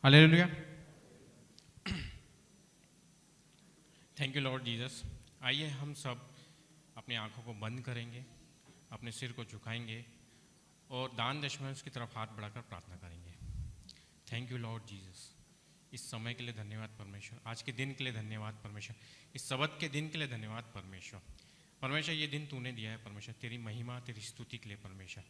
Hallelujah. Thank you Lord Jesus. आइए हम सब अपनी आंखों को बंद करेंगे, अपने सिर को झुकाएंगे और दान दशमेश की तरफ हाथ बढ़ाकर प्रार्थना करेंगे। Thank you Lord Jesus. इस समय के लिए धन्यवाद परमेश्वर, आज के दिन के लिए धन्यवाद परमेश्वर, इस सबत के दिन के लिए धन्यवाद परमेश्वर। परमेश्वर ये दिन तूने दिया है परमेश्वर, तेरी महिमा तेरी स्तुति के लिए परमेश्वर।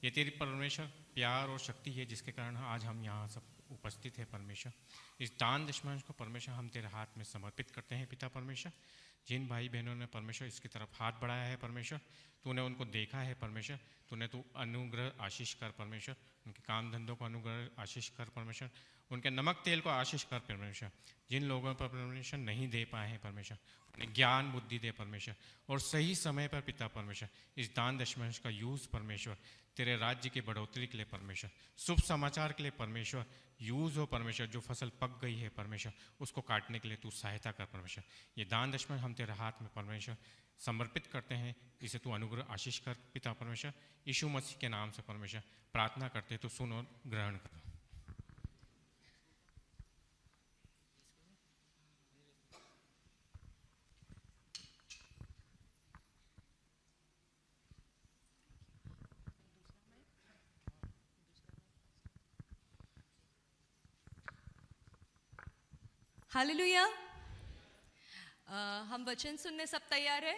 ये तेरी परमेश्वर प्यार और शक्ति है जिसके कारण आज हम यहाँ सब उपस्थित है परमेश्वर। इस दान दशमांश को परमेश्वर हम तेरे हाथ में समर्पित करते हैं पिता परमेश्वर। जिन भाई बहनों ने परमेश्वर इसकी तरफ हाथ बढ़ाया है परमेश्वर, तूने उनको देखा है परमेश्वर, तू अनुग्रह आशीष कर परमेश्वर, उनके काम धंधों को अनुग्रह आशीष कर परमेश्वर, उनके नमक तेल को आशीष कर परमेश्वर। जिन लोगों पर परमेश्वर नहीं दे पाए हैं परमेश्वर, उन्हें ज्ञान बुद्धि दे परमेश्वर, और सही समय पर पिता परमेश्वर इस दान दशमांश का यूज़ परमेश्वर तेरे राज्य की बढ़ोतरी के लिए परमेश्वर, शुभ समाचार के लिए परमेश्वर यूज़ हो परमेश्वर। जो फसल पक गई है परमेश्वर उसको काटने के लिए तू सहायता कर परमेश्वर। ये दान दशमांश हम तेरे हाथ में परमेश्वर समर्पित करते हैं, इसे तू अनुग्रह आशीष कर पिता परमेश्वर। यीशु मसीह के नाम से परमेश्वर प्रार्थना करते तो सुन और ग्रहण कर। हालेलुया। हम वचन सुनने सब तैयार है?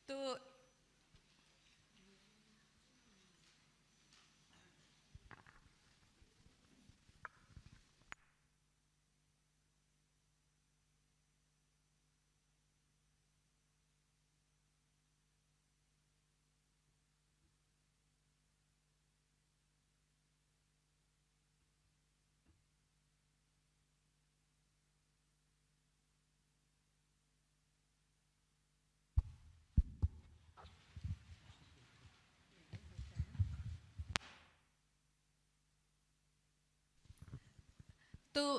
तो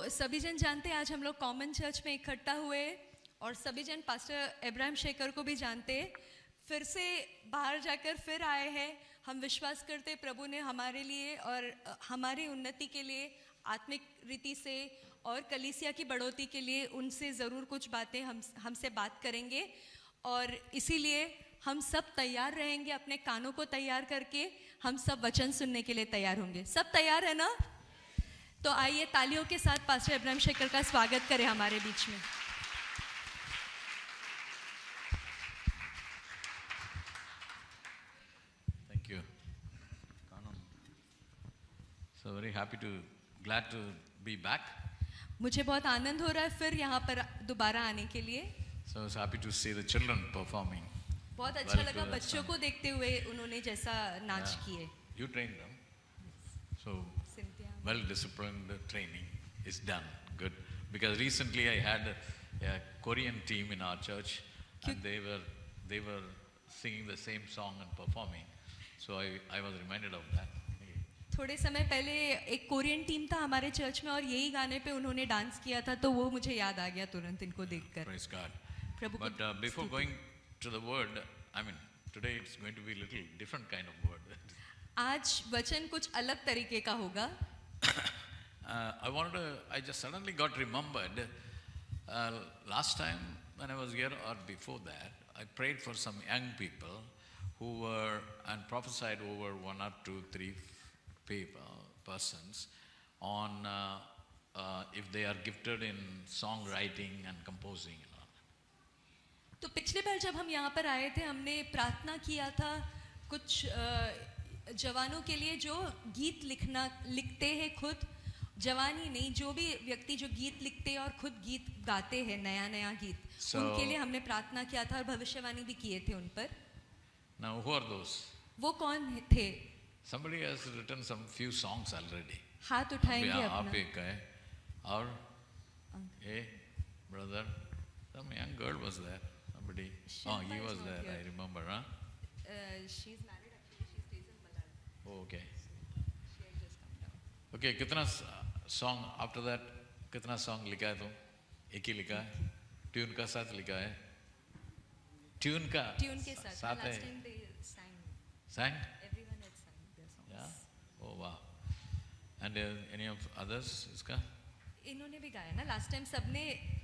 सभी जन जानते हैं आज हम लोग कॉमन चर्च में इकट्ठा हुए और सभी जन पास्टर इब्राहिम शेखर को भी जानते हैं। फिर से बाहर जाकर फिर आए हैं। हम विश्वास करते प्रभु ने हमारे लिए और हमारी उन्नति के लिए आत्मिक रीति से और कलीसिया की बढ़ोतरी के लिए उनसे ज़रूर कुछ बातें हमसे बात करेंगे, और इसीलिए हम सब तैयार रहेंगे, अपने कानों को तैयार करके हम सब वचन सुनने के लिए तैयार होंगे। सब तैयार है ना? तो आइए तालियों के साथ पास्टर इब्राहिम शेखर का स्वागत करें हमारे बीच में। Thank you. So very happy to, glad to be back. मुझे बहुत आनंद हो रहा है फिर यहाँ पर दोबारा आने के लिए। So I was happy to see the children performing. बहुत अच्छा लगा बच्चों को देखते हुए उन्होंने जैसा नाच किए। You trained them. So well disciplined training is done. Good. Because recently I had a Korean team in our church and they were singing the same song and performing. So I was reminded of that. थोड़े समय पहले एक Korean team था हमारे church में और यही गाने पे उन्होंने डांस किया था, तो वो मुझे याद आ गया तुरंत इनको देखकर। Praise God. प्रभु को But before going to the word, I mean today it's going to be a little different kind of word. आज वचन कुछ अलग तरीके का होगा। I just suddenly got remembered last time when I was here or before that, I prayed for some young people who were and prophesied over 1 or 2, 3 persons on if they are gifted in songwriting and composing. तो पिछले बार जब हम यहाँ पर आए थे हमने प्रार्थना किया था कुछ जवानों के लिए जो गीत लिखते हैं खुद, जवानी नहीं, जो भी व्यक्ति जो गीत लिखते हैं और खुद गीत गाते हैं, नया गीत, उनके लिए हमने प्रार्थना किया था और भविष्यवाणी भी किए थे उन पर। Now who are those? वो कौन थे? Somebody has written some few songs already. हाथ उठाएंगे अपना। आप एक है और hey brother, some young girl was there. Somebody. Oh, he was there. I remember, huh? She's married actually. She stays in Ballard. Oh, okay. She had just come down. Okay, कितना song after that? कितना song लिखा है तुम? एक ही लिखा है? Tune का साथ लिखा है? ट्यून के साथ है? Last time they sang. Sang? Everyone had sang their songs. Yeah. Oh wow. And any of others? Iska? इन्होंने भी गाया ना लास्ट टाइम, सबने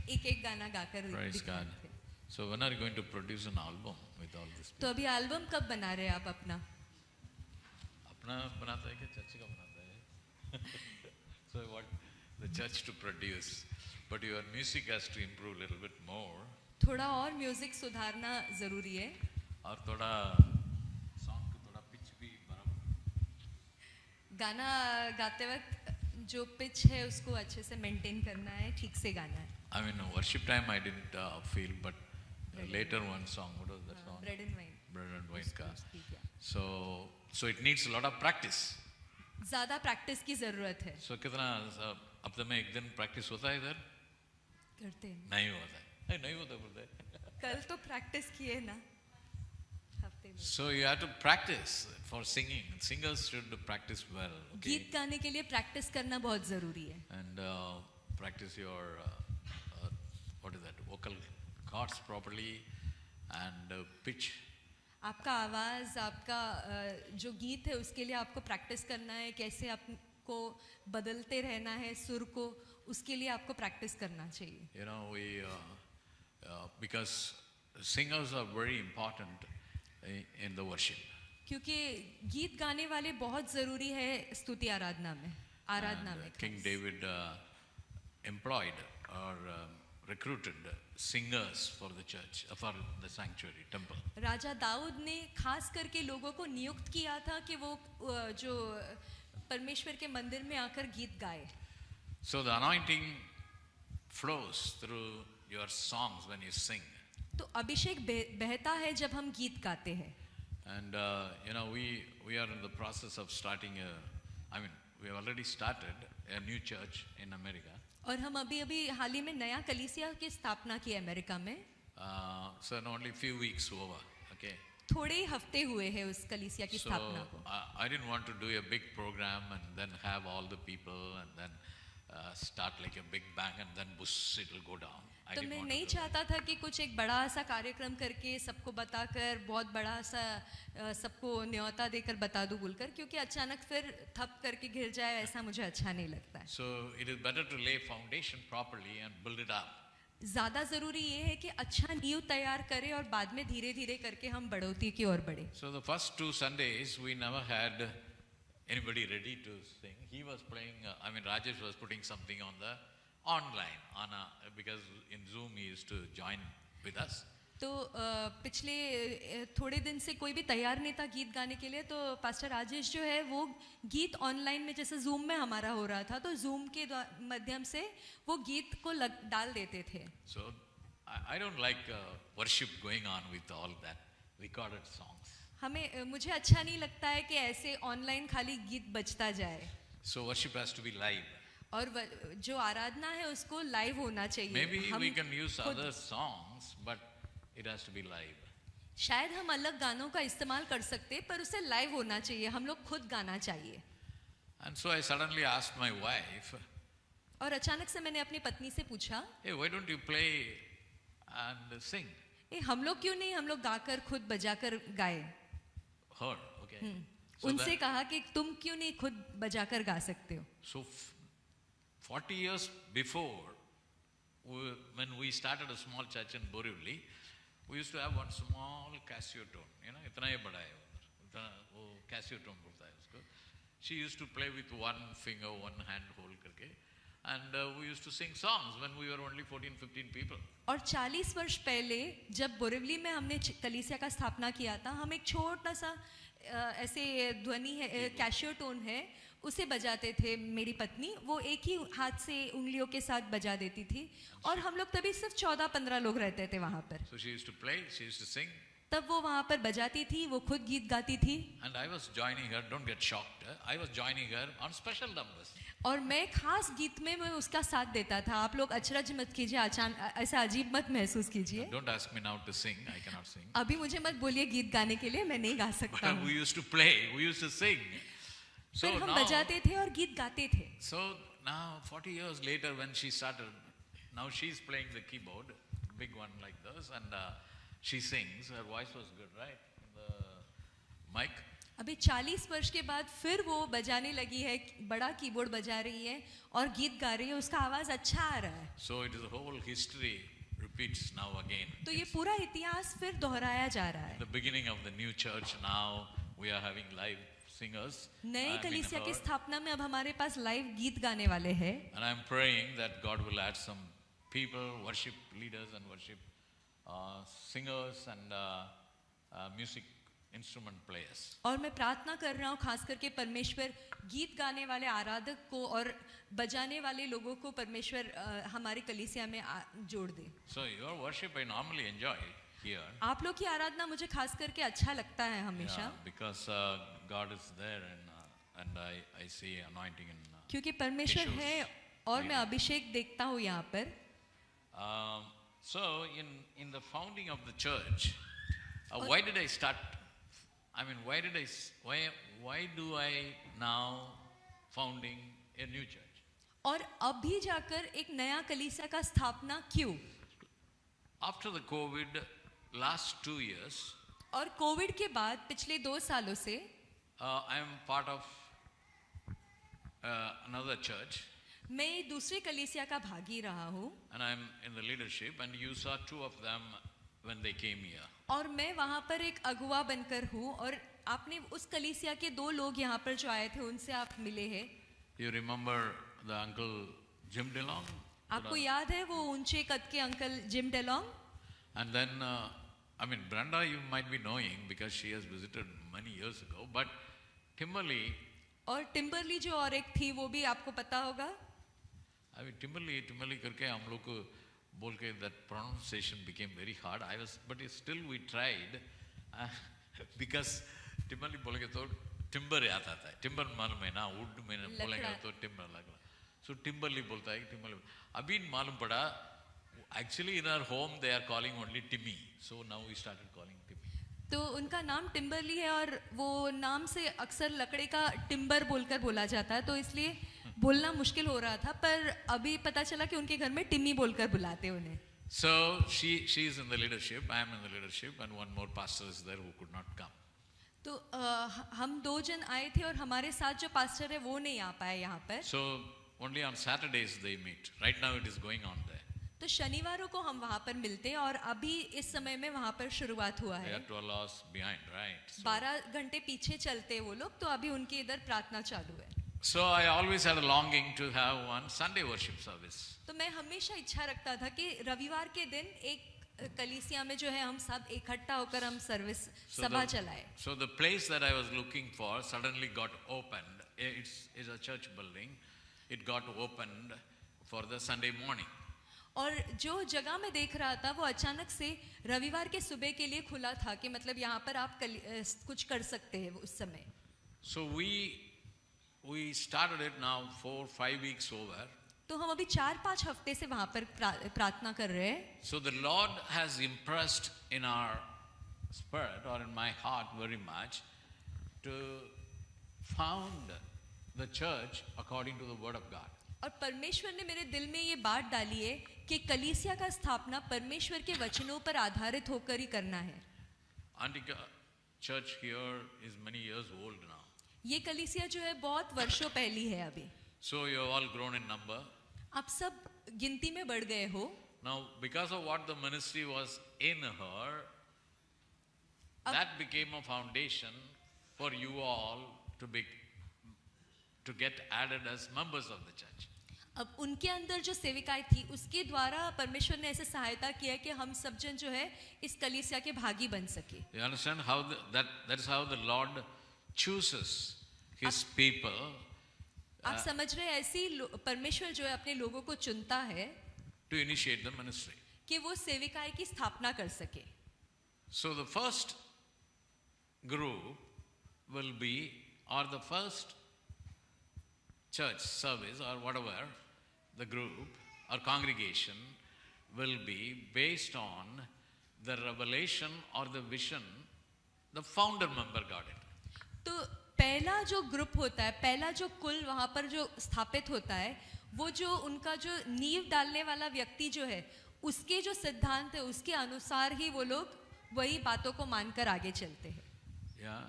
एक एक गाना गाकर Praise दिखाए God. थे। So when are you going to produce an album with all this? तो अभी एल्बम कब बना रहे हैं आप अपना? अपना बनाता है कि चर्च का बनाता है? So what the church to produce, but your music has to improve a little bit more. थोड़ा और म्यूजिक सुधारना जरूरी है, और थोड़ा song को थोड़ा pitch भी बराबर. गाना गाते वक्त जो पिच है उसको अच्छे से मेंटेन करना है, ठीक से गाना है। I mean, worship time I didn't feel, but later one song, what was that song? Bread and wine. Bread and wine ka. So it needs a lot of practice. ज्यादा प्रैक्टिस की जरूरत है। So कितना हफ्ते में एक दिन practice होता है इधर? करते हैं। नहीं होता है। नहीं होता बोलते हैं। कल तो प्रैक्टिस किए ना हफ्ते में। So you have to practice for singing. Singers should practice well. Okay? गीत गाने के लिए प्रैक्टिस करना बहुत जरूरी है। And practice your what is that? Vocal cords properly and pitch. आपका आवाज, आपका जो गीत है उसके लिए आपको प्रैक्टिस करना है, कैसे आपको बदलते रहना है सुर को, उसके लिए आपको प्रैक्टिस करना चाहिए। You know, we because singers are very important in the worship. क्योंकि गीत गाने वाले बहुत जरूरी है स्तुति आराधना में, आराधना में। King David employed or recruited singers for the church, for the sanctuary temple. राजा दाऊद ने खास करके लोगों को नियुक्त किया था कि वो जो परमेश्वर के मंदिर में आकर गीत गाए। So the anointing flows through your songs when you sing. तो अभिषेक बहता है जब हम गीत गाते हैं। And you know, we are in the process of starting we have already started a new church in America. और हम अभी हाल ही में नया कलीसिया की स्थापना की अमेरिका में। So in only few weeks over, okay. थोड़े ही हफ्ते हुए हैं उस कलीसिया की स्थापना को। I didn't want to do a big program and then have all the people and then start like a big bang and then bush it will go down. तो मैं नहीं चाहता था कि कुछ एक बड़ा सा कार्यक्रम करके सबको बताकर बहुत बड़ा सा सबको न्योता देकर बता दूं बोलकर, क्योंकि अचानक फिर थप करके गिर जाए, ऐसा मुझे अच्छा नहीं लगता है। So it is better to lay foundation properly and build it up. ज्यादा जरूरी ये है कि अच्छा नींव तैयार करें और बाद में धीरे धीरे करके हम बढ़ोतरी की ओर बढ़े। So the first 2 Sundays we never had anybody ready to sing. He was playing. Rajesh was putting something on the online because in Zoom he used to join with us. तो पिछले थोड़े दिन से कोई भी तैयार नहीं था गीत गाने के लिए, तो पास्टर राजेश जो है वो गीत ऑनलाइन में जैसे जूम में हमारा हो रहा था तो जूम के माध्यम से वो गीत को डाल देते थे। So I don't like worship going on with all that recorded songs. मुझे अच्छा नहीं लगता है कि ऐसे ऑनलाइन खाली गीत बजता जाए। So worship has to be live. और जो आराधना है उसको लाइव होना चाहिए। Maybe we can use other songs, but it has to be live. शायद हम अलग गानों का इस्तेमाल कर सकते हैं पर उसे लाइव होना चाहिए, हम लोग खुद गाना चाहिए। And so I suddenly asked my wife, और अचानक से मैंने अपनी पत्नी से पूछा, hey, why don't you play and sing? हम लोग क्यों नहीं हम लोग गाकर खुद बजाकर गाए? Her, okay. So उनसे कहा कि तुम क्यों नहीं खुद बजाकर गा सकते हो? So 40 years before, when we started a small church in Borivali, we used to have one small Casio tone. You know, इतना ही बड़ा है उधर, वो Casio tone बोलता है उसको. She used to play with one finger, one hand hold करके, and we used to sing songs when we were only 14-15 people. और 40 वर्ष पहले जब बोरिवली में हमने कलीसिया का स्थापना किया था, हम एक छोटा सा ऐसे ध्वनि है, कैशियो टोन है, उसे बजाते थे मेरी पत्नी, वो एक ही हाथ से उंगलियों के साथ बजा देती थी और हम लोग तभी सिर्फ 14-15 लोग रहते थे वहाँ पर। So she used to play, she used to sing. तब वो वहाँ पर बजाती थी, वो खुद गीत गाती थी। And I was joining her, don't get shocked. I was joining her on special numbers. और मैं खास गीत में मैं उसका साथ देता था। आप लोग अचरज मत कीजिए, अचानक ऐसा अजीब मत महसूस कीजिए। Don't ask me now to sing, I cannot sing. अभी मुझे मत बोलिए गीत गाने के लिए, मैं नहीं गा सकता But हूँ। we used to play, we used to sing. So पर हम now, बजाते थे और गीत गाते थे। so now 40 years later when she started, now she's playing the keyboard, big one like this, and she sings. Her voice was good, right? The mic. अभी 40 वर्ष के बाद फिर वो बजाने लगी है, बड़ा कीबोर्ड बजा रही है और गीत गा रही है, उसका आवाज अच्छा आ रहा है। So it is the whole history repeats now again. तो ये पूरा इतिहास फिर दोहराया जा रहा है। The beginning of the new church, now we are having live singers. नए I mean, कलीसिया की her. स्थापना में अब हमारे पास लाइव गीत गाने वाले हैं। And I'm praying that God will add some people, worship leaders and worship singers and music instrument players. और मैं प्रार्थना कर रहा हूँ खास करके परमेश्वर गीत गाने वाले आराधक को और बजाने वाले लोगों को परमेश्वर हमारी कलीसिया में जोड़ दे। So your worship I normally enjoy here. आप लोग की आराधना मुझे खास करके अच्छा लगता है हमेशा। Yeah, because God is there and I see anointing in. क्योंकि परमेश्वर tissues. है और मैं अभिषेक देखता हूँ यहाँ पर। So in the founding of the church, why did I start? I mean, why do I now founding a new church? और अभी जाकर एक नया कलीसिया का स्थापना क्यों? After the COVID, last 2 years, और कोविड के बाद पिछले 2 सालों से I am part of another church. मैं दूसरे कलीसिया का भागी रहा हूँ And I'm in the leadership, and you saw 2 of them when they came here. और मैं वहाँ पर एक अगुवा बनकर हूँ और आपने उस कलीसिया के 2 लोग यहाँ पर जो आए थे उनसे आप मिले हैं। You remember the uncle Jim DeLong? आपको याद है वो ऊंचे कद के uncle Jim DeLong? And then, I mean, Brenda you might be knowing because she has visited many years ago, but Timberly, और टिम्बरली जो और एक थी वो भी आपको पता होगा। I mean, Timberly करके हम लोग को बोल के that pronunciation became very hard. But still we tried because Timberly बोलेंगे तो timber याद आता है। Timber मालूम है ना, wood में बोलेंगे तो timber लगता है। So Timberly बोलता है Timberly। अभी मालूम पड़ा, actually in our home they are calling only Timmy. So now we started calling Timmy. तो उनका नाम टिम्बरली है और वो नाम से अक्सर लकड़े का टिम्बर बोलकर बोला जाता है, तो इसलिए बोलना मुश्किल हो रहा था, पर अभी पता चला कि उनके घर में टिम्मी बोलकर बुलाते उन्हें। So she is in the leadership, I am in the leadership, and one more pastor is there who could not come. तो हम 2 जन आए थे और हमारे साथ जो पास्टर है वो नहीं आ पाए यहाँ पर। So only on Saturdays they meet. Right now it is going on there. तो शनिवारों को हम वहाँ पर मिलते हैं और अभी इस समय में वहाँ पर शुरुआत हुआ They है। are 12 hours behind, right? 12 घंटे पीछे चलते हैं वो लोग, तो अभी उनके इधर प्रार्थना चालू है। So I always had a longing to have one Sunday worship service. तो मैं हमेशा इच्छा रखता था कि रविवार के दिन एक कलीसिया में जो है हम सब इकट्ठा होकर हम सर्विस सभा चलाए। So the place that I was looking for suddenly got opened. It's a church building. It got opened for the Sunday morning. और जो जगह मैं देख रहा था वो अचानक से रविवार के सुबह के लिए खुला था कि मतलब यहाँ पर आप कुछ कर सकते हैं उस समय। So we started it now 4-5 weeks over. तो हम अभी 4-5 हफ्ते से वहाँ पर प्रार्थना कर रहे हैं। So the Lord has impressed in our spirit or in my heart very much to found the church according to the word of God. और परमेश्वर ने मेरे दिल में ये बात डाली है कि कलीसिया का स्थापना परमेश्वर के वचनों पर आधारित होकर ही करना है। Antica church here is many years old now. ये कलीसिया जो है बहुत वर्षों पहली है अभी। So you have all grown in number. आप सब गिनती में बढ़ गए हो। Now because of what the ministry was in her, that became a foundation for you all to get added as members of the church. अब उनके अंदर जो सेविकाएं थी उसके द्वारा परमेश्वर ने ऐसे सहायता किया कि हम सब जन जो है इस कलीसिया के भागी बन सके। You understand how that is how the Lord chooses His people. आप समझ रहे हैं, ऐसी परमेश्वर जो है अपने लोगों को चुनता है To initiate the ministry. कि वो सेविकाएं की स्थापना कर सके। So the first group will be, or the first church service or whatever, the group or congregation will be based on the revelation or the vision the founder member got it. तो पहला जो group होता है, पहला जो कुल वहाँ पर जो स्थापित होता है, वो जो उनका जो नींव डालने वाला व्यक्ति जो है उसके जो सिद्धांत है उसके अनुसार ही वो लोग वही बातों को मानकर आगे चलते हैं। Yeah.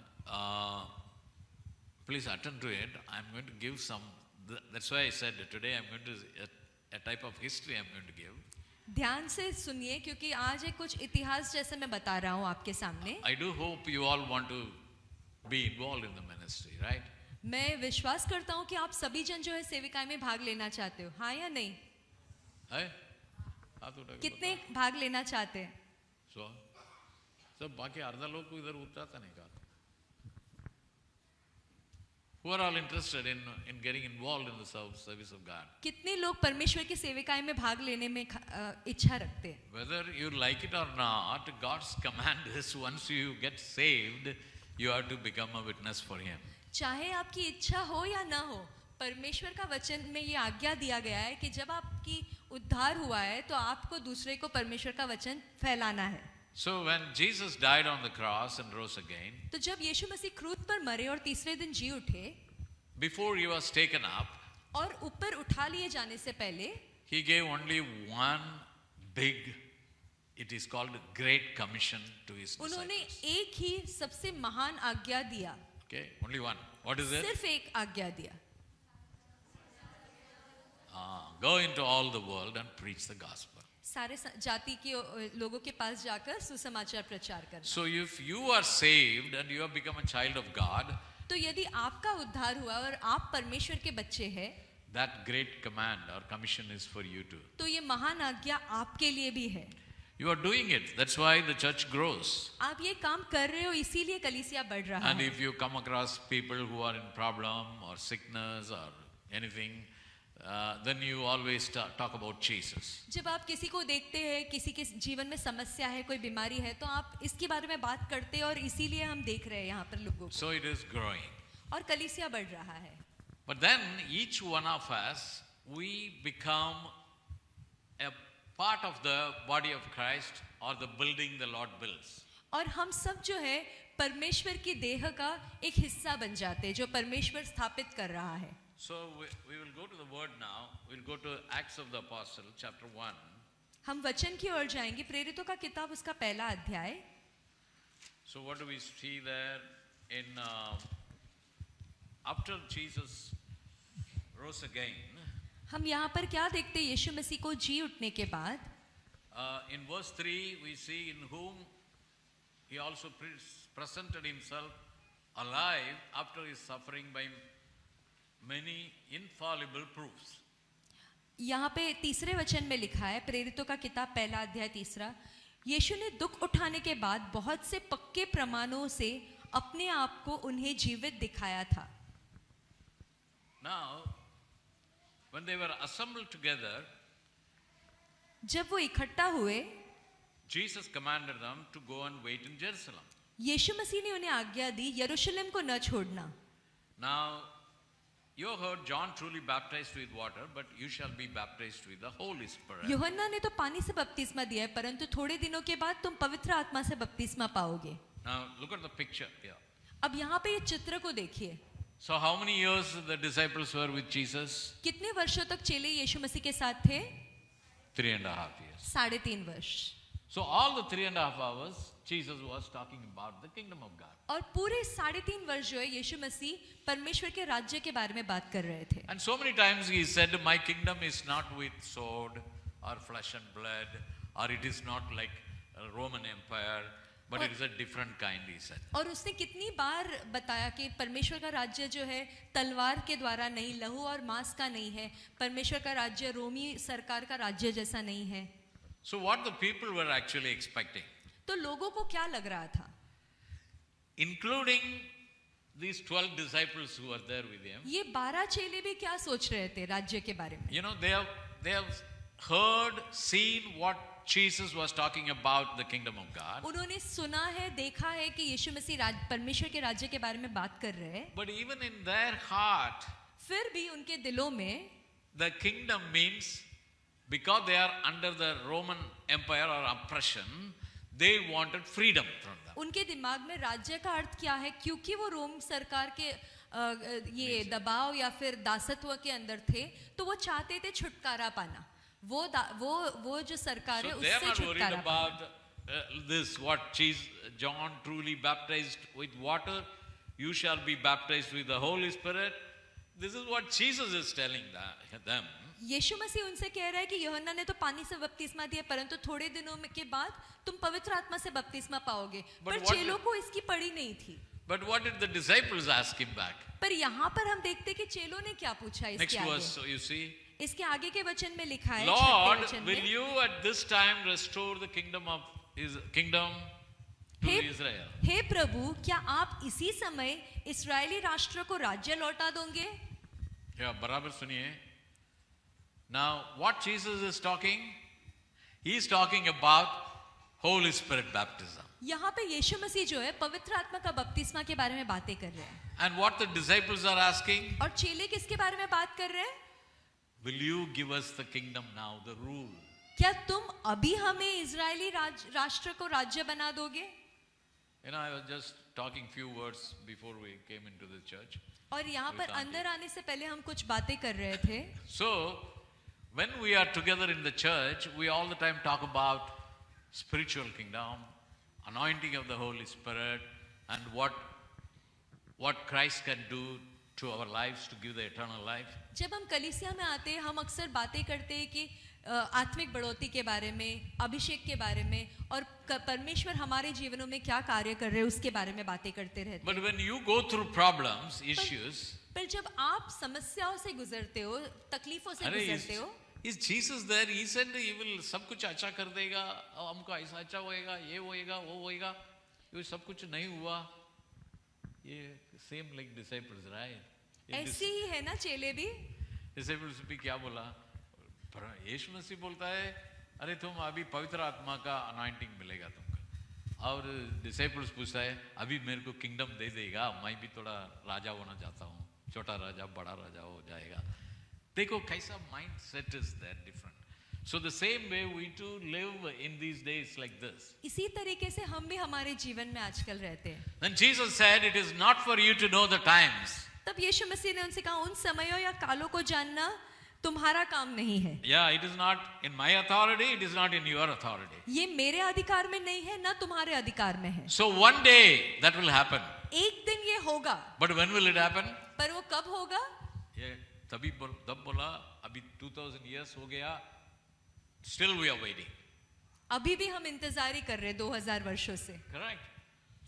please attend to it. I'm going to give some, that's why I said today I'm going to, a type of history I'm going to give. ध्यान से सुनिए क्योंकि आज एक कुछ इतिहास जैसे मैं बता रहा हूँ आपके सामने. I do hope you all want to be involved in the ministry, right? मैं विश्वास करता हूँ कि आप सभी जन जो है सेविकाएं में भाग लेना चाहते हो, हाँ या नहीं? है? हाथ उठा के कितने भाग लेना चाहते हैं? So बाकी अर्धा लोग को इधर उठाता नहीं कहा. Who are all interested in getting involved in the service of God? कितने लोग परमेश्वर की सेविकाएं में भाग लेने में इच्छा रखते हैं? Whether you like it or not, God's command is once you get saved, you have to become a witness for Him. चाहे आपकी इच्छा हो या ना हो, परमेश्वर का वचन में ये आज्ञा दिया गया है कि जब आपकी उद्धार हुआ है तो आपको दूसरे को परमेश्वर का वचन फैलाना है. So when Jesus died on the cross and rose again, तो जब यीशु मसीह क्रूस पर मरे और तीसरे दिन जी उठे, before he was taken up, और ऊपर उठा लिए जाने से पहले, he gave only one big, it is called Great Commission to his उन्होंने disciples. एक ही सबसे महान आज्ञा दिया. Okay, only one. What is it? सिर्फ एक आज्ञा दिया. Go into all the world and preach the gospel. सारे जाति के लोगों के पास जाकर सुसमाचार प्रचार करना. So if you are saved and you have become a child of God, तो यदि आपका उद्धार हुआ और आप परमेश्वर के बच्चे हैं, that great command or commission is for you too. तो ये महान आज्ञा आपके लिए भी है. You are doing it. That's why the church grows. आप ये काम कर रहे हो, इसीलिए कलीसिया बढ़ रहा And है. if you come across people who are in problem or sickness or anything, then you always talk about Jesus. जब आप किसी को देखते हैं, किसी के जीवन में समस्या है, कोई बीमारी है, तो आप इसके बारे में बात करते हैं और इसीलिए हम देख रहे हैं यहाँ पर लोगों को. So it is growing. और कलीसिया बढ़ रहा है. But then each one of us, we become a part of the body of Christ or the building the Lord builds. और हम सब जो है परमेश्वर की देह का एक हिस्सा बन जाते हैं जो परमेश्वर स्थापित कर रहा है. So we will go to the word now. We'll go to Acts of the Apostle, chapter 1. हम वचन की ओर जाएंगे. प्रेरितों का किताब उसका पहला अध्याय. So what do we see there? In after Jesus rose again, हम यहाँ पर क्या देखते हैं? यीशु मसीह को जी उठने के बाद in verse 3 we see in whom he also presented himself alive after his suffering by many infallible proofs. यहाँ पे तीसरे वचन में लिखा है, प्रेरितों का किताब पहला अध्याय तीसरा, यीशु ने दुख उठाने के बाद बहुत से पक्के प्रमाणों से अपने आप को उन्हें जीवित दिखाया था. Now when they were assembled together, जब वो इकट्ठा हुए, Jesus commanded them to go and wait in Jerusalem. यीशु मसीह ने उन्हें आज्ञा दी यरूशलेम को न छोड़ना. Now you heard John truly baptized with water, but you shall be baptized with the Holy Spirit. यूहन्ना ने तो पानी से बपतिस्मा दिया है, परंतु थोड़े दिनों के बाद तुम पवित्र आत्मा से बपतिस्मा पाओगे. Now look at the picture here. अब यहाँ पे ये चित्र को देखिए. So how many years the disciples were with Jesus? कितने वर्षों तक चेले यीशु मसीह के साथ थे? 3.5 years. 3.5 वर्ष. So all the 3.5 hours, Jesus was talking about the kingdom of God. और पूरे 3.5 वर्ष जो है यीशु मसीह परमेश्वर के राज्य के बारे में बात कर रहे थे. And so many times he said, my kingdom is not with sword or flesh and blood, or it is not like a Roman Empire, but it is a different kind, he said. और उसने कितनी बार बताया कि परमेश्वर का राज्य जो है तलवार के द्वारा नहीं, लहू और मांस का नहीं है. परमेश्वर का राज्य रोमी सरकार का राज्य जैसा नहीं है. So what the people were actually expecting, तो लोगों को क्या लग रहा था? including these 12 disciples who were there with him, ये 12 चेले भी क्या सोच रहे थे राज्य के बारे में? you know, they have heard, seen what Jesus was talking about the kingdom of God. उन्होंने सुना है, देखा है कि यीशु मसीह परमेश्वर के राज्य के बारे में बात कर रहे हैं. But even in their heart, फिर भी उनके दिलों में the kingdom means, because they are under the Roman Empire or oppression, they wanted freedom from them. उनके दिमाग में राज्य का अर्थ क्या है? क्योंकि वो रोम सरकार के ये दबाव या फिर दासत्व के अंदर थे, तो वो चाहते थे छुटकारा पाना. वो जो सरकार है So they are उससे not worried छुटकारा पाना. about this, what John truly baptized with water. you shall be baptized with the Holy Spirit. This is what Jesus is telling them. यीशु मसीह उनसे कह रहा है कि यूहन्ना ने तो पानी से बपतिस्मा दिया, परंतु थोड़े दिनों के बाद तुम पवित्र आत्मा से बपतिस्मा पाओगे। पर चेलों को इसकी पड़ी नहीं थी। But what did the disciples ask him back? पर यहाँ पर हम देखते कि चेलों ने क्या पूछा इसके Next आगे। verse, so you see. इसके आगे के वचन में लिखा है, Lord, छठे वचन will में, you at this time restore the kingdom to Israel? हे प्रभु, क्या आप इसी समय इस्राएली राष्ट्र को राज्य लौटा दोगे? Yeah, बराबर सुनिए. Now, what Jesus is talking? He is talking about Holy Spirit baptism. यहाँ पे यीशु मसीह जो है पवित्र आत्मा का बपतिस्मा के बारे में बातें कर रहे हैं। And what the disciples are asking? और चेले किसके बारे में बात कर रहे हैं? Will you give us the kingdom now, the rule? क्या तुम अभी हमें इजरायली राष्ट्र को राज्य बना दोगे? You know, I was just talking few words before we came into the church. और यहाँ पर अंदर आने से पहले हम कुछ बातें कर रहे थे। So, when we are together in the church, we all the time talk about spiritual kingdom, anointing of the Holy Spirit, and what Christ can do to our lives to give the eternal life. जब हम कलीसिया में आते हैं, हम अक्सर बातें करते हैं कि आत्मिक बढ़ोतरी के बारे में, अभिषेक के बारे में, और परमेश्वर हमारे जीवनों में क्या कार्य कर रहे हैं उसके बारे में बातें करते रहते हैं। But when you go through problems, issues, पर जब आप समस्याओं से गुजरते हो, तकलीफों से गुजरते हो, is Jesus there? He said he will सब कुछ अच्छा कर देगा, हमको ऐसा अच्छा होएगा, ये होएगा, वो होएगा, ये सब कुछ नहीं हुआ। ये same like disciples, right? ऐसे ही है ना चेले भी। Disciples भी क्या बोला? यीशु मसीह बोलता है, अरे तुम अभी पवित्र आत्मा का anointing मिलेगा तुमको। और disciples पूछता है, अभी मेरे को kingdom दे देगा, मैं भी थोड़ा राजा होना चाहता हूँ, छोटा राजा बड़ा राजा हो जाएगा। देखो कैसा mindset is there different. So the same way we too live in these days like this. इसी तरीके से हम भी हमारे जीवन में आजकल रहते हैं। Then Jesus said, it is not for you to know the times. तब यीशु मसीह ने उनसे कहा, उन समयों या कालों को जानना तुम्हारा काम नहीं है। Yeah, it is not in my authority, it is not in your authority. ये मेरे अधिकार में नहीं है, ना तुम्हारे अधिकार में है। So one day that will happen. एक दिन ये होगा। But when will it happen? पर वो कब होगा? ये तब बोला, अभी 2000 years हो गया, still we are waiting. अभी भी हम इंतजार ही कर रहे हैं 2000 वर्षों से। Correct.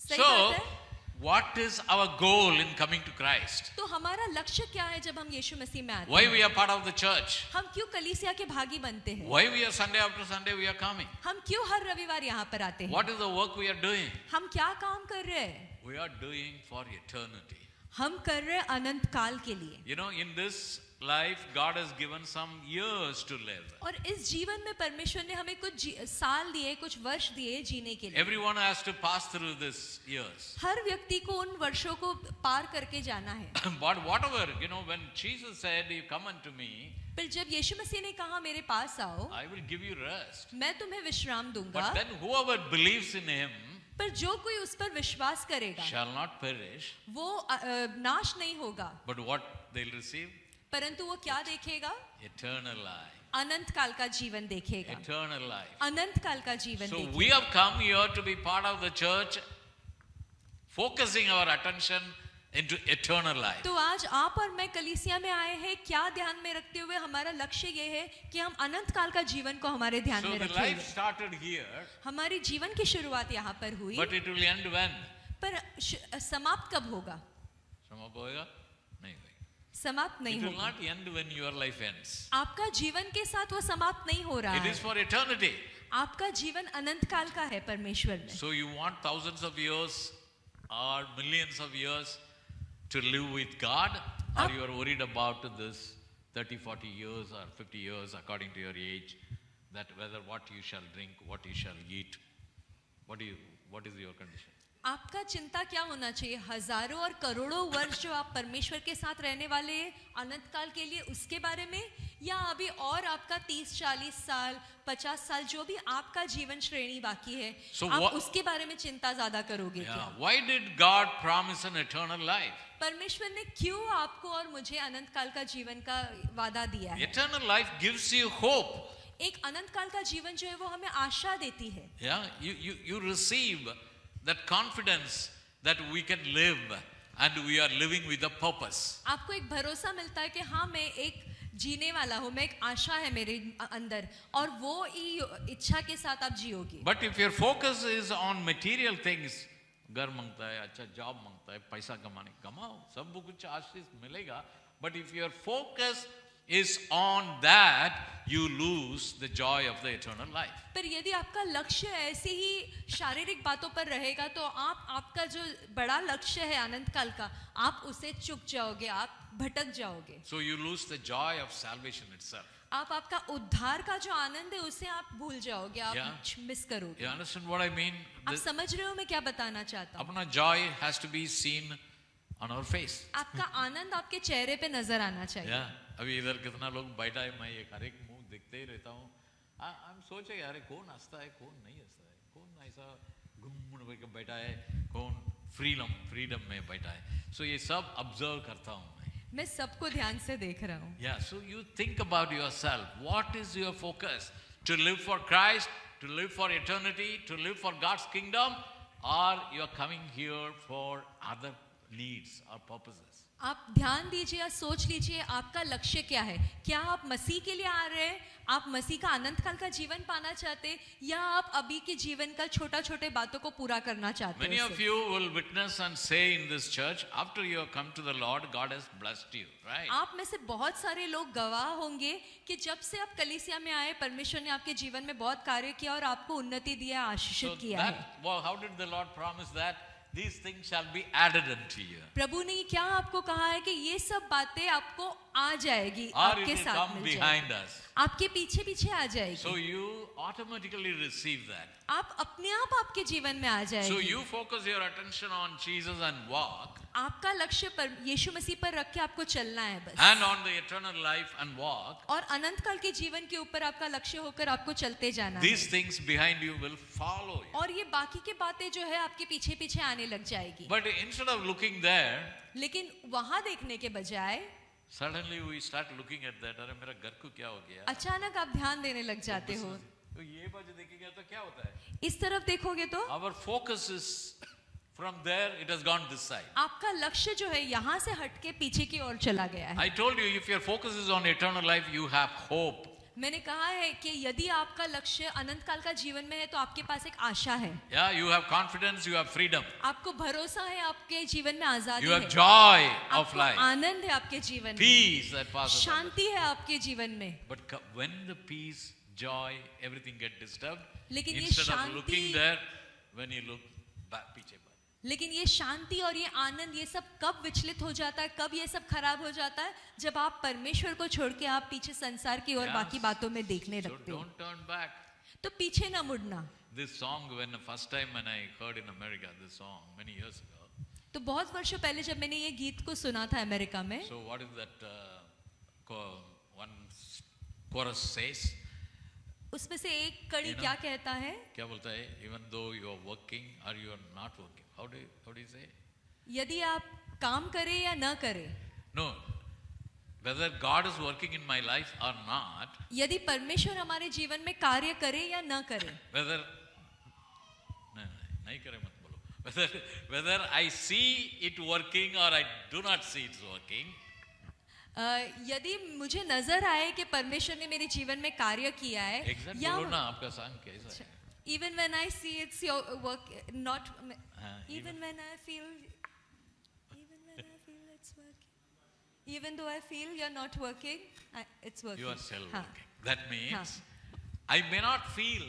सही So बात है। what is our goal in coming to Christ? तो हमारा लक्ष्य क्या है जब हम यीशु मसीह में आते Why हैं? we are part of the church? हम क्यों कलीसिया के भागी बनते हैं? Why we are Sunday after Sunday we are coming? हम क्यों हर रविवार यहाँ पर आते हैं? What is the work we are doing? हम क्या काम कर रहे हैं? We are doing for eternity. हम कर रहे हैं अनंत काल के लिए। You know, in this life God has given some years to live. और इस जीवन में परमेश्वर ने हमें कुछ साल दिए, कुछ वर्ष दिए जीने के लिए। Everyone has to pass through these years. हर व्यक्ति को उन वर्षों को पार करके जाना है। But whatever, you know, when Jesus said, you come unto me, पर जब यीशु मसीह ने कहा मेरे पास आओ, I will give you rest. मैं तुम्हें विश्राम दूंगा, But then whoever believes in him पर जो कोई उस पर विश्वास करेगा shall not perish, वो नाश नहीं होगा, but what they'll receive? परंतु वो क्या देखेगा? Eternal life. अनंत काल का जीवन देखेगा। Eternal life. अनंत काल का जीवन So देखेगा। we have come here to be part of the church, focusing our attention into eternal life. तो आज आप और मैं कलीसिया में आए हैं, क्या ध्यान में रखते हुए हमारा लक्ष्य ये है कि हम अनंत काल का जीवन को हमारे ध्यान So में the रखें। life started here, हमारी जीवन की शुरुआत यहाँ पर हुई, but it will end when? पर समाप्त कब होगा? समाप्त होएगा? नहीं होएगा. समाप्त नहीं It will होगा। not end when your life ends. आपका जीवन के साथ वो समाप्त नहीं हो रहा It है। is for eternity. आपका जीवन अनंत काल का है परमेश्वर में। So you want thousands of years or millions of years to live with God, or you are worried about this 30, 40 years or 50 years according to your age, that whether what you shall drink, what you shall eat, what is your condition? आपका चिंता क्या होना चाहिए? हजारों और करोड़ों वर्ष जो आप परमेश्वर के साथ रहने वाले हैं अनंत काल के लिए, उसके बारे में, या अभी और आपका 30, 40 साल, 50 साल जो भी आपका जीवन श्रेणी बाकी है, So आप what- उसके बारे में चिंता ज्यादा करोगे Yeah. क्या? Why did God promise an eternal life? परमेश्वर ने क्यों आपको और मुझे अनंत काल का जीवन का वादा दिया है? Eternal life gives you hope. एक अनंत काल का जीवन जो है वो हमें आशा देती है। Yeah, you receive that confidence that we can live and we are living with a purpose. आपको एक भरोसा मिलता है कि हाँ मैं एक जीने वाला हूँ, मैं एक आशा है मेरे अंदर और वो ही इच्छा के साथ आप जियोगे. But if your focus is on material things, घर मांगता है, अच्छा जॉब मांगता है, पैसा कमाओ, सब कुछ आशीष मिलेगा. But if your focus is on that, you lose the joy of the eternal life. पर यदि आपका लक्ष्य ऐसे ही शारीरिक बातों पर रहेगा तो आपका जो बड़ा लक्ष्य है अनंत काल का, आप उसे चूक जाओगे, आप भटक जाओगे. So you lose the joy of salvation itself. आपका उद्धार का जो आनंद है उसे आप भूल जाओगे, आप मिस करोगे. You understand what I mean? आप समझ रहे हो मैं क्या बताना चाहता हूँ? अपना joy has to be seen on our face. आपका आनंद आपके चेहरे पे नजर आना चाहिए. Yeah. अभी इधर कितना लोग बैठा है, मैं एक हर एक मुंह देखते ही रहता हूँ. I'm सोचे यार कौन हंसता है, कौन नहीं हंसता है, कौन ऐसा घुम्म के बैठा है, कौन फ्रीडम में बैठा है. So ये सब ऑब्जर्व करता हूँ मैं सबको ध्यान से देख रहा हूँ. Yeah, so you think about yourself. What is your focus? To live for Christ, to live for eternity, to live for God's kingdom, or you are coming here for other needs or purposes? आप ध्यान दीजिए या सोच लीजिए आपका लक्ष्य क्या है. क्या आप मसीह के लिए आ रहे हैं, आप मसीह का अनंत काल का जीवन पाना चाहते हैं, या आप अभी के जीवन का छोटे बातों को पूरा करना चाहते हैं? Many of you will witness and say in this church, after you have come to the Lord, God has blessed you, right? आप में से बहुत सारे लोग गवाह होंगे कि जब से आप कलीसिया में आए, परमेश्वर ने आपके जीवन में बहुत कार्य किया और आपको उन्नति दिया, आशीषित किया है. Well, how did the Lord promise that? These things shall be added unto you. प्रभु ने क्या आपको कहा है कि ये सब बातें आपको आ जाएगी, Or आपके it will साथ come मिल behind जाएगी, us. आपके पीछे आ जाएगी. So you automatically receive that. आप अपने आप आपके जीवन में आ So जाएगी. you focus your attention on Jesus and walk, आपका लक्ष्य पर यीशु मसीह पर रख के आपको चलना है बस. and on the eternal life and walk. और अनंत काल के जीवन के ऊपर आपका लक्ष्य होकर आपको चलते जाना है. These things behind you will follow you. और ये बाकी के बातें जो है आपके पीछे आने लग जाएगी. But instead of looking there, लेकिन वहां देखने के बजाय suddenly we start looking at that. अरे मेरा घर को क्या हो गया? अचानक आप ध्यान देने लग जाते हो. तो ये बात देखेगा तो क्या होता है? इस तरफ देखोगे तो Our focus is from there. It has gone this side. आपका लक्ष्य जो है यहाँ से हटके पीछे की ओर चला गया है. I told you, if your focus is on eternal life, you have hope. मैंने कहा है कि यदि आपका लक्ष्य अनंत काल का जीवन में है तो आपके पास एक आशा है. Yeah, you have confidence, you have freedom, आपको भरोसा है, आपके जीवन में आजादी you have है, joy of आपको life, आनंद है आपके जीवन में, peace that passes. शांति है आपके जीवन में. But when the peace, joy, everything get disturbed, लेकिन ये instead of Shanti, looking there, when you look back, पीछे बार. लेकिन ये शांति और ये आनंद ये सब कब विचलित हो जाता है, कब ये सब खराब हो जाता है? जब आप परमेश्वर को छोड़ के आप पीछे संसार की और बाकी बातों में देखने So लगते हो. don't turn back. तो पीछे ना मुड़ना. This song, when the first time when I heard in America this song many years ago. तो बहुत वर्षों पहले जब मैंने ये गीत को सुना था अमेरिका में, So what is that one chorus says? उसमें से एक कड़ी क्या कहता है? क्या बोलता है? Even though you are working or you are not working. How do you say? यदि आप काम करें या ना करें, No. Whether God is working in my life or not. यदि परमेश्वर हमारे जीवन में कार्य करे या ना करे, Whether नहीं करे मत बोलो. Whether I see it working or I do not see it working. यदि मुझे नजर आए कि परमेश्वर ने मेरे जीवन में कार्य किया है, Exact या बोलो ना, आपका song कैसा है? even when I see it's your work, not even when I feel it's working, even though I feel you're not working, it's working. You are still हाँ. working. That means I may not feel.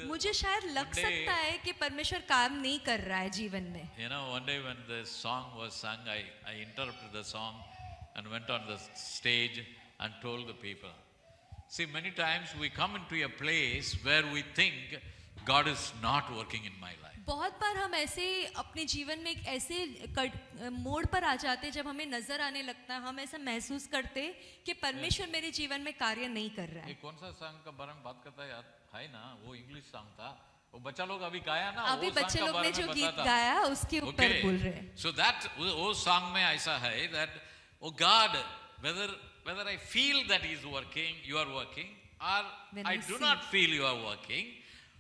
मुझे शायद लग सकता है कि परमेश्वर काम नहीं कर रहा है जीवन में. You know, one day when the song was sung, I interrupted the song and went on the stage and told the people. See, many times we come into a place where we think God is not working in my life. बहुत बार हम ऐसे अपने जीवन में एक ऐसे मोड़ पर आ जाते जब हमें नजर आने लगता है, हम ऐसा महसूस करते कि परमेश्वर मेरे जीवन में कार्य नहीं कर रहा है. ये कौन सा सॉन्ग का बारे में बात करता है यार? है ना, वो इंग्लिश सॉन्ग था. वो बच्चा लोग अभी गाया ना, अभी वो बच्चे song का लोग ने बारे जो में गीत बताता. गाया उसके ऊपर बोल रहे हैं. So that वो song में ऐसा है that oh God, whether I feel that He is working, you are working, or When I I do see. not feel you are working,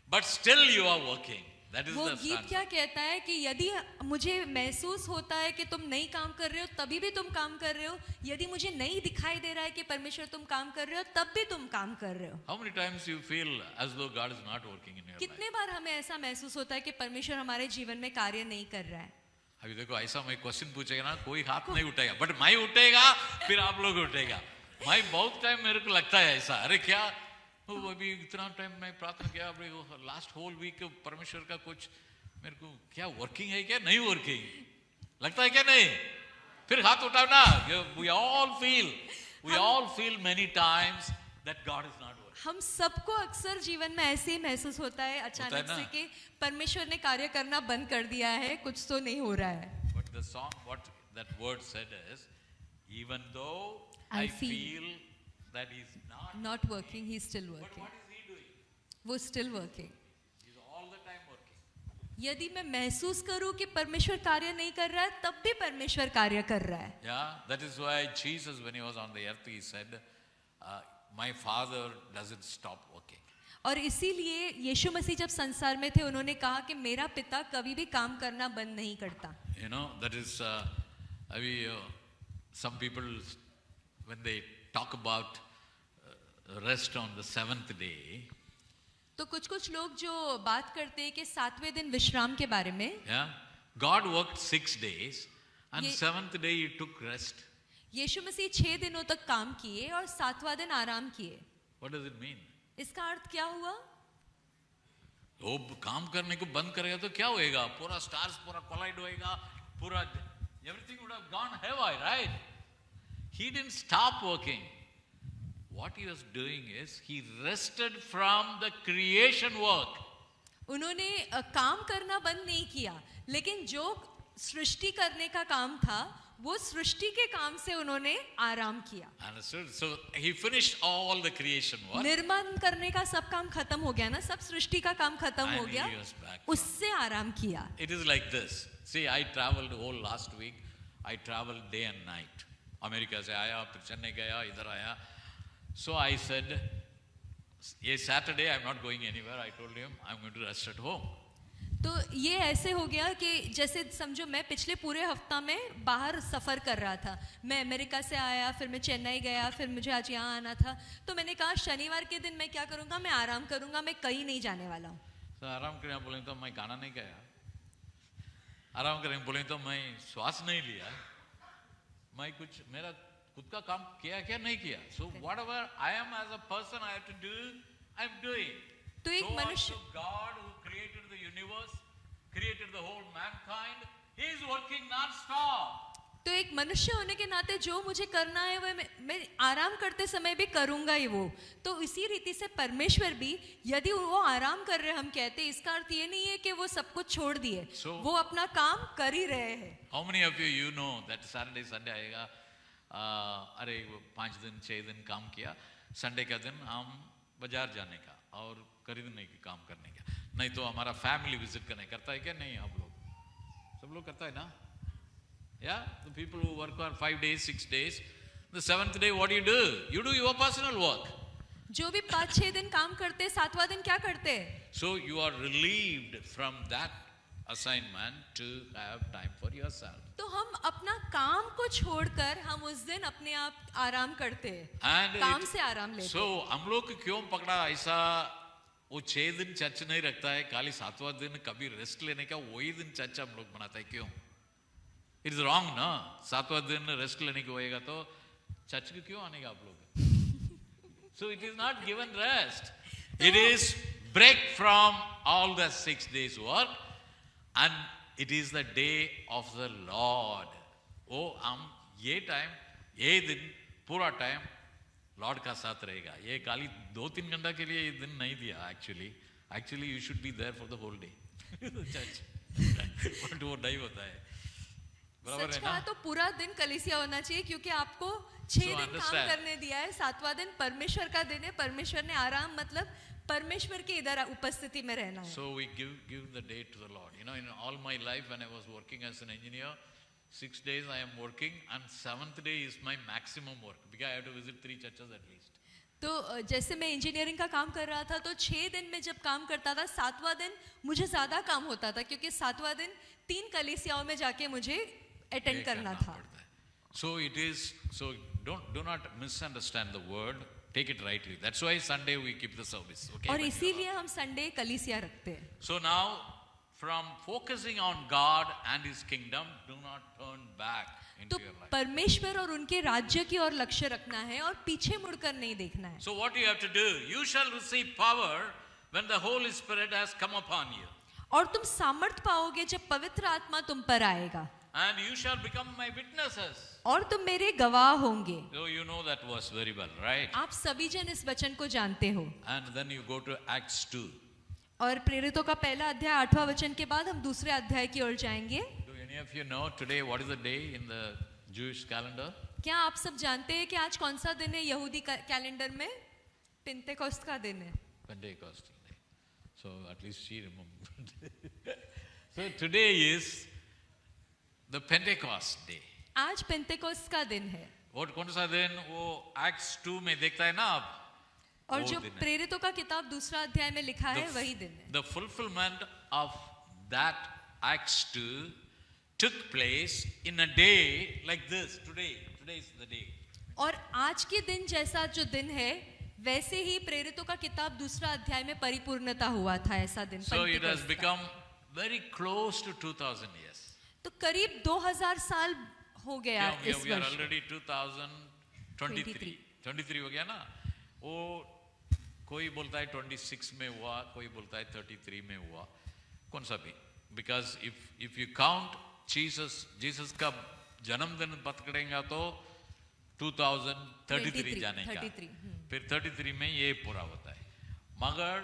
but still you are working. That is वो the गीत stanza. क्या कहता है कि यदि मुझे महसूस होता है कि तुम नहीं काम कर रहे हो तभी भी तुम काम कर रहे हो, यदि मुझे नहीं दिखाई दे रहा है कि परमेश्वर तुम काम कर रहे हो तब भी तुम काम कर रहे हो। How many times you feel as though God is not working in your life? कितने बार हमें ऐसा महसूस होता है कि परमेश्वर हमारे जीवन में कार्य नहीं कर रहा है। अभी देखो ऐसा मैं क्वेश्चन पूछेगा ना कोई हाथ नहीं उठाएगा, बट मैं उठेगा फिर आप लोग उठेगा। मैं बहुत टाइम मेरे को लगता है ऐसा, अरे क्या वो अभी इतना टाइम मैं प्रार्थना किया, अभी लास्ट होल वीक परमेश्वर का कुछ मेरे को क्या वर्किंग है क्या नहीं वर्किंग लगता है क्या नहीं, फिर हाथ उठाओ ना। We all feel many times that God is not working. हम सबको अक्सर जीवन में ऐसे ही महसूस होता है अचानक ना? से कि परमेश्वर ने कार्य करना बंद कर दिया है, कुछ तो नहीं हो रहा है। But the song, what that word said is, even though I feel that he's not working, he's still but working. what is he doing? वो still working. He's all the time working. यदि मैं महसूस करूं कि परमेश्वर कार्य नहीं कर रहा है तब भी परमेश्वर कार्य कर रहा है। Yeah, that is why Jesus, when he was on the earth, he said, my Father doesn't stop working. और इसीलिए यीशु मसीह जब संसार में थे उन्होंने कहा कि मेरा पिता कभी भी काम करना बंद नहीं करता। You know, that is, some people, when they talk about rest on the seventh day, तो कुछ लोग जो बात करते हैं कि 7वें दिन विश्राम के बारे में, yeah, God worked 6 days and ये- 7th day he took rest. यीशु मसीह 6 दिनों तक काम किए और 7वां दिन आराम किए। What does it mean? इसका अर्थ क्या हुआ? वो काम करने को बंद करेगा तो क्या होएगा? पूरा स्टार्स पूरा कोलाइड होएगा, पूरा everything would have gone haywire, right? He didn't stop working. What he was doing is he rested from the creation work. उन्होंने काम करना बंद नहीं किया, लेकिन जो सृष्टि करने का काम था वो सृष्टि के काम से उन्होंने आराम किया। Understood? So he finished all the creation work. निर्माण करने का सब काम खत्म हो गया ना, सब सृष्टि का काम खत्म हो And गया, he was back. उससे आराम किया। It is like this. See, I traveled whole last week. I traveled day and night. America से आया, फिर चेन्नई गया, इधर आया. So I said, ये Saturday I'm not going anywhere. I told him I'm going to rest at home. तो ये ऐसे हो गया कि जैसे समझो मैं पिछले पूरे हफ्ता में बाहर सफ़र कर रहा था। मैं अमेरिका से आया, फिर मैं चेन्नई गया, फिर मुझे आज यहाँ आना था। तो मैंने कहा शनिवार के दिन मैं क्या करूँगा, मैं आराम करूँगा, मैं कहीं नहीं जाने वाला हूँ। तो आराम करें बोले तो मैं गाना नहीं गाया, आराम करें बोले तो मैं श्वास नहीं लिया, मैं कुछ मेरा खुद का काम किया क्या नहीं किया. So whatever I am as a person I have to do, I am doing. तो एक So मनुष्य also God who created the universe, created the whole mankind, He is working non-stop. तो एक मनुष्य होने के नाते जो मुझे करना है वो मैं आराम करते समय भी करूंगा ही वो. तो इसी रीति से परमेश्वर भी यदि वो आराम कर रहे हम कहते हैं, इसका अर्थ ये नहीं है कि वो सब कुछ छोड़ दिए, वो अपना काम कर ही रहे हैं. How many of you know that Saturday Sunday आएगा, अरे वो 5 दिन 6 दिन काम किया, संडे का दिन हम बाजार जाने का और खरीदने की काम करने का, नहीं तो हमारा फैमिली विजिट करने करता है क्या? नहीं, आप लोग सब लोग करता है ना? Yeah, the people who work for 5 days, 6 days, the 7th day what do? You do your personal work. जो भी 5-6 दिन काम करते हैं, 7वां दिन क्या करते हैं? So you are relieved from that assignment to have time for yourself. तो हम अपना काम को छोड़कर हम उस दिन अपने आप आराम करते हैं, And काम से आराम लेते हैं. so हम लोग को क्यों पकड़ा ऐसा? वो 6 दिन चर्च नहीं रखता है, खाली 7वां दिन कभी रेस्ट लेने का वही दिन चर्च हम लोग बनाता है, क्यों? इट इज रॉन्ग ना. 7वां दिन रेस्ट लेने को होएगा तो चर्च को क्यों आने का आप लोग? So it is not given rest, it is break from all the 6 days work and it is the day of the Lord. वो हम ये टाइम, ये दिन पूरा टाइम लॉर्ड का साथ रहेगा. ये खाली 2-3 घंटा के लिए ये दिन नहीं दिया. Actually you should be there for the whole day church. But वो नहीं होता है. सच कहा तो पूरा दिन कलीसिया होना चाहिए, क्योंकि आपको 6 दिन काम करने दिया है, 7वां दिन परमेश्वर का दिन है. परमेश्वर ने आराम मतलब परमेश्वर के इधर उपस्थिति में रहना है. So we give the day to the Lord. You know, in all my life when I was working as an engineer, 6 days I am working and 7th day is my maximum work because I have to visit 3 churches at least. तो जैसे मैं engineering का काम कर रहा था तो 6 दिन में जब काम करता था, 7वां दिन मुझे ज़्यादा काम होता था क्योंकि 7वां दिन 3 कलीसियाओं में जाके मुझे अटेंड करना था. So it is, so do not misunderstand the word, take it rightly. That's why Sunday we keep the service. Okay? और इसीलिए हम संडे कलीसिया रखते हैं. So now, from focusing on God and His kingdom, do not turn back into तो your life. परमेश्वर और उनके राज्य की ओर लक्ष्य रखना है और पीछे मुड़कर नहीं देखना है. So what you have to do, you shall receive power when the Holy Spirit has come upon you. और तुम सामर्थ पाओगे जब पवित्र आत्मा तुम पर आएगा. And you shall become my witnesses. और तुम मेरे गवाह होंगे. So you know that verse very well, right? आप सभी जन इस वचन को जानते हो. And then you go to Acts 2. और प्रेरितों का पहला अध्याय 8वां वचन के बाद हम दूसरे अध्याय की ओर जाएंगे. Do any of you know today what is the day in the Jewish calendar? क्या आप सब जानते हैं कि आज कौन सा दिन है यहूदी कैलेंडर में? पेंतेकोस्त का दिन है. Pentecost day. So at least she remembered. So today is the Pentecost day. आज पेंतेकोस्त का दिन है. और कौन सा दिन वो Acts 2 में देखता है ना आप? और वो जो दिन है। प्रेरितों का किताब दूसरा अध्याय में लिखा है वही दिन है. The fulfillment of that Acts 2 took place in a day like this. Today is the day. और आज के दिन जैसा जो दिन है वैसे ही प्रेरितों का किताब दूसरा अध्याय में परिपूर्णता हुआ था ऐसा दिन. So it has पेंतेकोस्त का. become very close to 2000 years. तो करीब 2000 साल हो गया Yeah, इस we are वर्ष. already 2023. 23 हो गया ना? वो कोई बोलता है 26 में हुआ, कोई बोलता है 33 में हुआ, कौन सा भी? Because if you count Jesus का जन्मदिन पकड़ेगा तो 2033 जाने का. 33, फिर 33 में ये पूरा होता है. मगर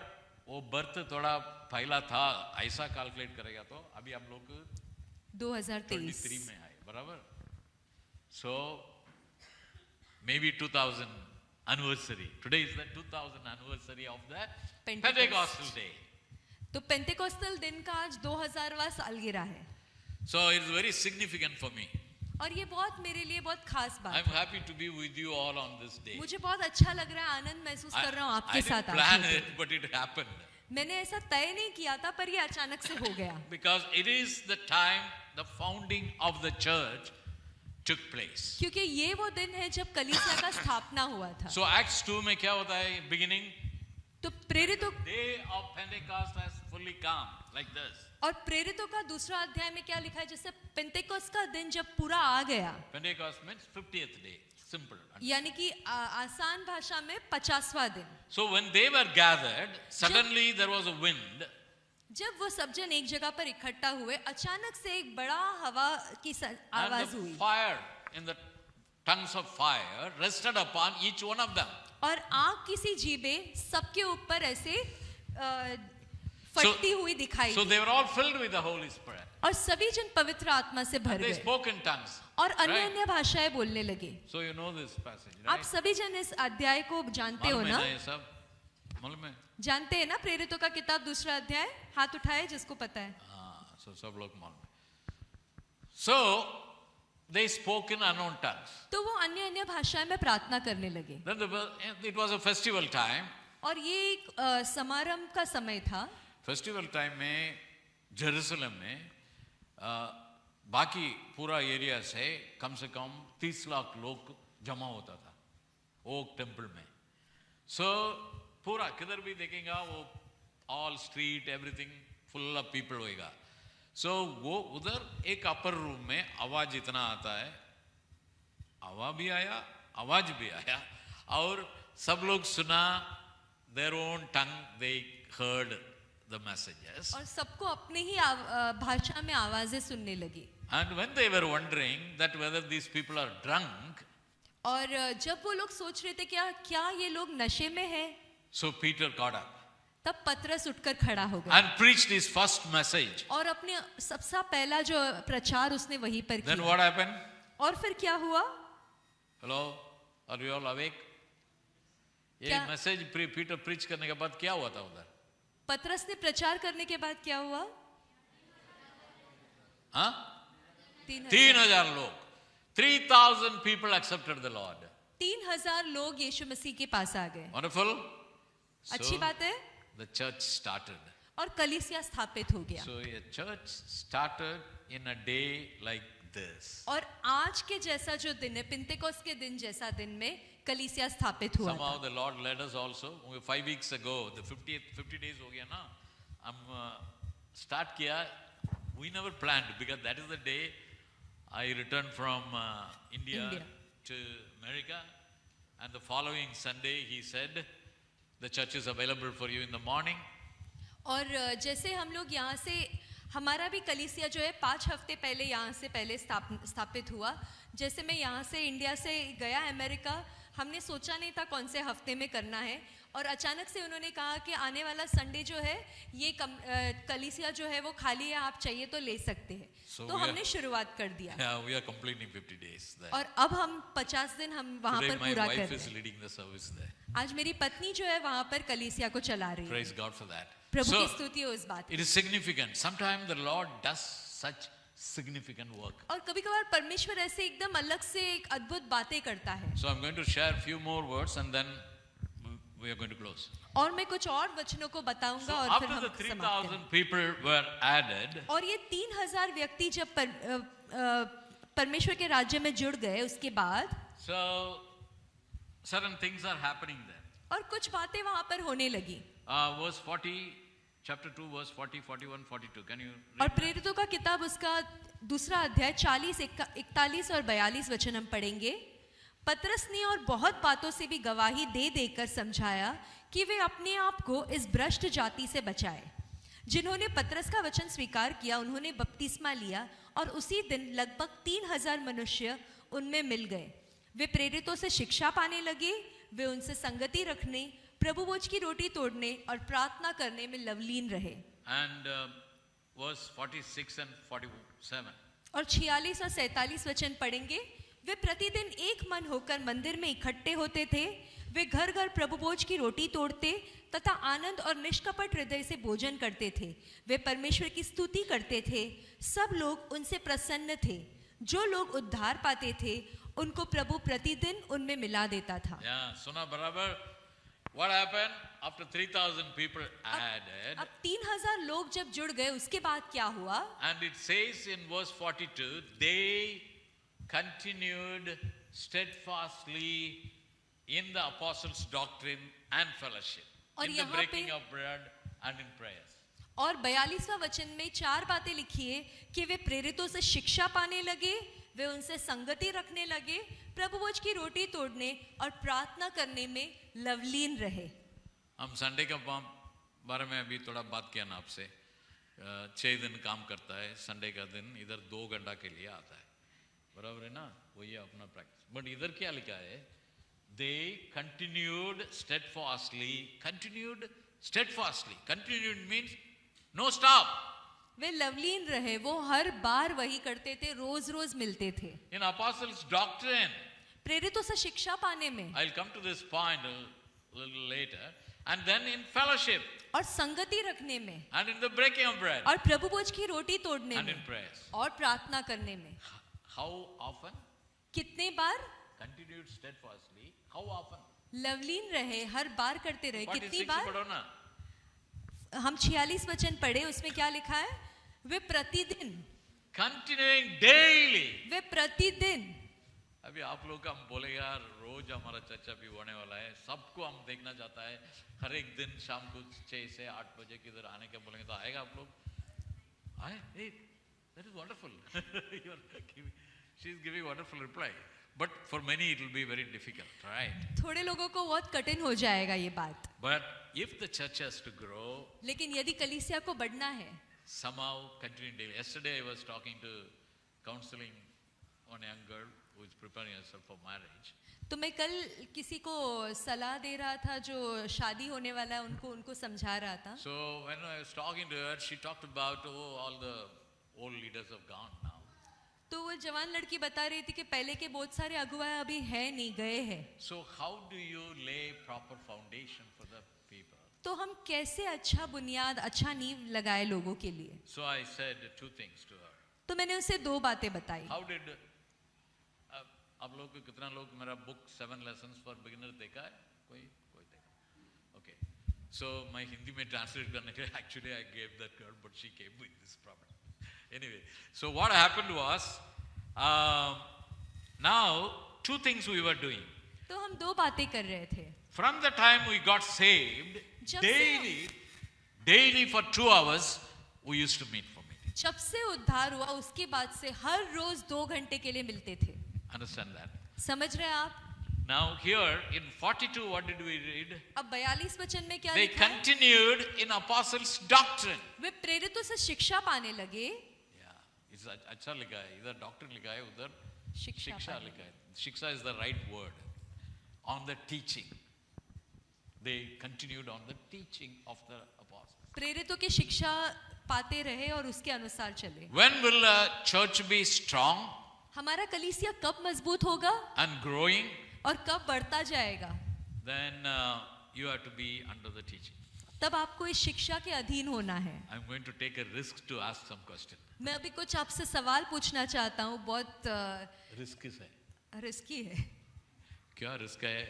वो बर्थ थोड़ा पहला था, ऐसा कैलकुलेट करेगा तो अभी हम लोग 23 2023 में आए, बराबर? So maybe 2000 anniversary. Today is the 2000 anniversary of the Pentecost. Pentecostal day. तो पेंटेकोस्टल दिन का आज 2000वां सालगिरह है. So it's very significant for me. और ये बहुत मेरे लिए बहुत खास बात I'm है. happy to be with you all on this day. मुझे बहुत अच्छा लग रहा है, आनंद महसूस कर रहा हूँ I आपके didn't साथ plan आज. it, but it happened. मैंने ऐसा तय नहीं किया था पर ये अचानक से हो गया. Because it is the time the founding of the church took place. क्योंकि ये वो दिन है जब कलीसिया का स्थापना हुआ था. So Acts 2 में क्या होता है beginning? तो प्रेरितों Day of Pentecost has fully come like this. और प्रेरितों का दूसरा अध्याय में क्या लिखा है? जैसे पेंतेकोस्त का दिन जब पूरा आ गया, Pentecost means 50th day. Simple. यानी कि आसान भाषा में 50वां दिन. So when they were gathered, suddenly there was a wind. जब वो सब जन एक जगह पर इकट्ठा हुए, अचानक से एक बड़ा हवा की And आवाज the हुई fire in the tongues of fire rested upon each one of them. और आग की सी जीभें सबके ऊपर ऐसे फटती हुई दिखाई So the. they were all filled with the Holy Spirit. और सभी जन पवित्र आत्मा से भर And they गए spoke in tongues. और अन्य Right? अन्य भाषाएं बोलने लगे. So you know this passage, आप right? सभी जन इस अध्याय को जानते हो मालूम है ना? ना ये सब? मालूम है? जानते हैं ना प्रेरितों का किताब दूसरा अध्याय? हाथ उठाए जिसको पता है. हाँ, so सब लोग मालूम है. So they spoke in unknown tongues. तो वो अन्य अन्य भाषाएं में प्रार्थना करने लगे. Then it was a festival time. और ये एक समारंभ का समय था. फेस्टिवल टाइम में जेरूसलम में बाकी पूरा एरिया से कम 30 लाख लोग जमा होता था ओक टेम्पल में. सो पूरा किधर भी देखेगा वो all street everything full of people होएगा. सो वो उधर एक अपर रूम में आवाज इतना आता है, आवाज भी आया और सब लोग सुना. their own tongue they heard the messages. और सबको अपने ही भाषा में आवाजें सुनने लगी. And when they were wondering that whether these people are drunk, और जब वो लोग सोच रहे थे क्या ये लोग नशे में हैं, so Peter got up तब पतरस उठकर खड़ा हो गया and preached his first message. और अपने सबसे पहला जो प्रचार उसने वहीं पर Then किया. what happened? और फिर क्या हुआ? Hello, are you all awake? ये क्या? मैसेज पीटर प्रीच करने के बाद क्या हुआ था उधर? पतरस ने प्रचार करने के बाद क्या हुआ? हाँ? 3000 3,000 लोग. 3,000 people accepted the Lord. 3,000 लोग यीशु मसीह के पास आ गए। Wonderful. अच्छी बात है। The church started. और कलीसिया स्थापित हो गया। So a church started in a day like this. और आज के जैसा जो दिन है, पिंतेकोस्त के दिन जैसा दिन में कलीसिया स्थापित हुआ Somehow था। the Lord led us also. 5 weeks ago, the 50 days हो गया ना, हम start किया. We never planned because that is the day I returned from India to America, and the following Sunday he said, the church is available for you in the morning. और जैसे हम लोग यहाँ से, हमारा भी कलीसिया जो है 5 हफ्ते पहले यहाँ से पहले स्थापित हुआ। जैसे मैं यहाँ से इंडिया से गया अमेरिका, हमने सोचा नहीं था कौन से हफ्ते में करना है, और अचानक से उन्होंने कहा कि आने वाला संडे जो है ये कलीसिया जो है वो खाली है, आप चाहिए तो ले सकते हैं। तो हमने शुरुआत कर दिया। Yeah, we are completing 50 days there. और अब हम 50 दिन हम वहाँ पर पूरा कर रहे हैं। Today my wife is leading the service there. आज मेरी पत्नी जो है वहाँ पर कलीसिया को चला रही है। Praise God for that. प्रभु की स्तुति हो उस बात की। It is significant. Sometimes the Lord does such significant work. और कभी-कभार परमेश्वर ऐसे एकदम अलग से एक अद्भुत बातें करता है। So I'm going to share a few more words and then we are going to close. और मैं कुछ और वचनों को बताऊंगा So और फिर after हम the समाप्त 3,000 people were added, और ये 3,000 व्यक्ति जब परमेश्वर के राज्य में जुड़ गए उसके बाद so certain things are happening there. और कुछ बातें वहां पर होने लगी। Verse 40, chapter 2, verse 40, 41, 42. Can you और read? प्रेरितों का किताब उसका दूसरा अध्याय 40, 41 और 42 वचन हम पढ़ेंगे। पतरस ने और बहुत बातों से भी गवाही दे देकर समझाया कि वे अपने आप को इस भ्रष्ट जाति से बचाए। जिन्होंने पतरस का वचन स्वीकार किया उन्होंने बपतिस्मा लिया और उसी दिन लगभग 3,000 मनुष्य उनमें मिल गए। वे प्रेरितों से शिक्षा पाने लगे, वे उनसे संगति रखने, प्रभु भोज की रोटी तोड़ने और प्रार्थना करने में लवलीन रहे। And verse 46 and 47. और 46 और 47 वचन पढ़ेंगे। वे प्रतिदिन एक मन होकर मंदिर में इकट्ठे होते थे, वे घर घर प्रभु भोज की रोटी तोड़ते तथा आनंद और निष्कपट हृदय से भोजन करते थे। वे परमेश्वर की स्तुति करते थे, सब लोग उनसे प्रसन्न थे। जो लोग उद्धार पाते थे उनको प्रभु प्रतिदिन उनमें मिला देता था। Yeah, सुना बराबर. What happened after 3,000 people added? अब 3,000 लोग जब जुड़ गए उसके बाद क्या हुआ? And it says in verse 42, they continued steadfastly in the apostles' doctrine and fellowship, और in the यहाँ breaking पे- of bread and in prayers. और 42वां वचन में 4 बातें लिखी है कि वे प्रेरितों से शिक्षा पाने लगे, वे उनसे संगति रखने लगे, प्रभु भोज की रोटी तोड़ने और प्रार्थना करने में लवलीन रहे। हम संडे का बारे में अभी थोड़ा बात किया ना आपसे। 6 दिन काम करता है, संडे का दिन इधर 2 घंटा के लिए आता है, बराबर है ना? वही अपना प्रैक्टिस। बट इधर क्या लिखा है? They continued steadfastly. Continued means no stop. वे लवलीन रहे, वो हर बार वही करते थे, रोज रोज मिलते थे। In apostles' doctrine, प्रेरितों से शिक्षा पाने में I'll come to this point a little later, and then in fellowship, और संगति रखने में and in the breaking of bread, और प्रभु भोज की रोटी तोड़ने and in में prayers. और प्रार्थना करने में। How often? कितने बार? Continued steadfastly. How often? Lovleen रहे, हर बार करते रहे। कितनी 46 बार? पढ़ो ना। हम 46 वचन पढ़े, उसमें क्या लिखा है? वे प्रतिदिन, Continuing daily. वे प्रतिदिन। अभी आप लोग हम बोले यार रोज हमारा चर्चा भी होने वाला है, सबको हम देखना चाहता है, हर एक दिन शाम को 6 से 8 बजे किधर आने के बोलेंगे तो आएगा आप लोग? आए? Hey, that is wonderful. She is giving wonderful reply. But for many it will be very difficult, right? थोड़े लोगों को बहुत कठिन हो जाएगा ये बात। But if the church has to grow, लेकिन यदि कलीसिया को बढ़ना है, somehow continuing daily. Yesterday I was talking to counseling one young girl who is preparing herself for marriage. तो मैं कल किसी को सलाह दे रहा था जो शादी होने वाला है, उनको समझा रहा था। So when I was talking to her, she talked about all the old leaders have gone now. तो वो जवान लड़की बता रही थी कि पहले के बहुत सारे अगुवा अभी है नहीं, गए हैं। So how do you lay proper foundation for the people? तो हम कैसे अच्छा बुनियाद, अच्छा नींव लगाए लोगों के लिए? So I said 2 things to her. तो मैंने उसे 2 बातें बताई। How did आप लोग को कितना लोग मेरा बुक 7 Lessons for Beginner देखा है? कोई देखा? Okay. So my Hindi में translate करने के actually I gave that girl, but she came with this problem. Anyway, so what happened was, now 2 things we were doing. तो हम 2 बातें कर रहे थे. From the time we got saved, जब daily for 2 hours, we used to meet for meeting. जब से उद्धार हुआ उसके बाद से हर रोज 2 घंटे के लिए मिलते थे. Understand that? समझ रहे हैं आप? Now here in 42, what did we read? अब 42 वचन में क्या They लिखा है? continued in apostles' doctrine. वे प्रेरितों से शिक्षा पाने लगे. Yeah, it's अच्छा लिखा है. इधर doctrine लिखा है, उधर शिक्षा शिक्षा पाने. लिखा है. Shiksha is the right word. On the teaching. They continued on the teaching of the apostles. प्रेरितों की शिक्षा पाते रहे और उसके अनुसार चले. When will a church be strong हमारा कलीसिया कब मजबूत होगा and growing? और कब बढ़ता जाएगा? Then you have to be under the teaching. तब आपको इस शिक्षा के अधीन होना है. I'm going to take a risk to ask some question. मैं अभी कुछ आपसे सवाल पूछना चाहता हूँ. बहुत रिस्क है. रिस्की है. क्या रिस्क है?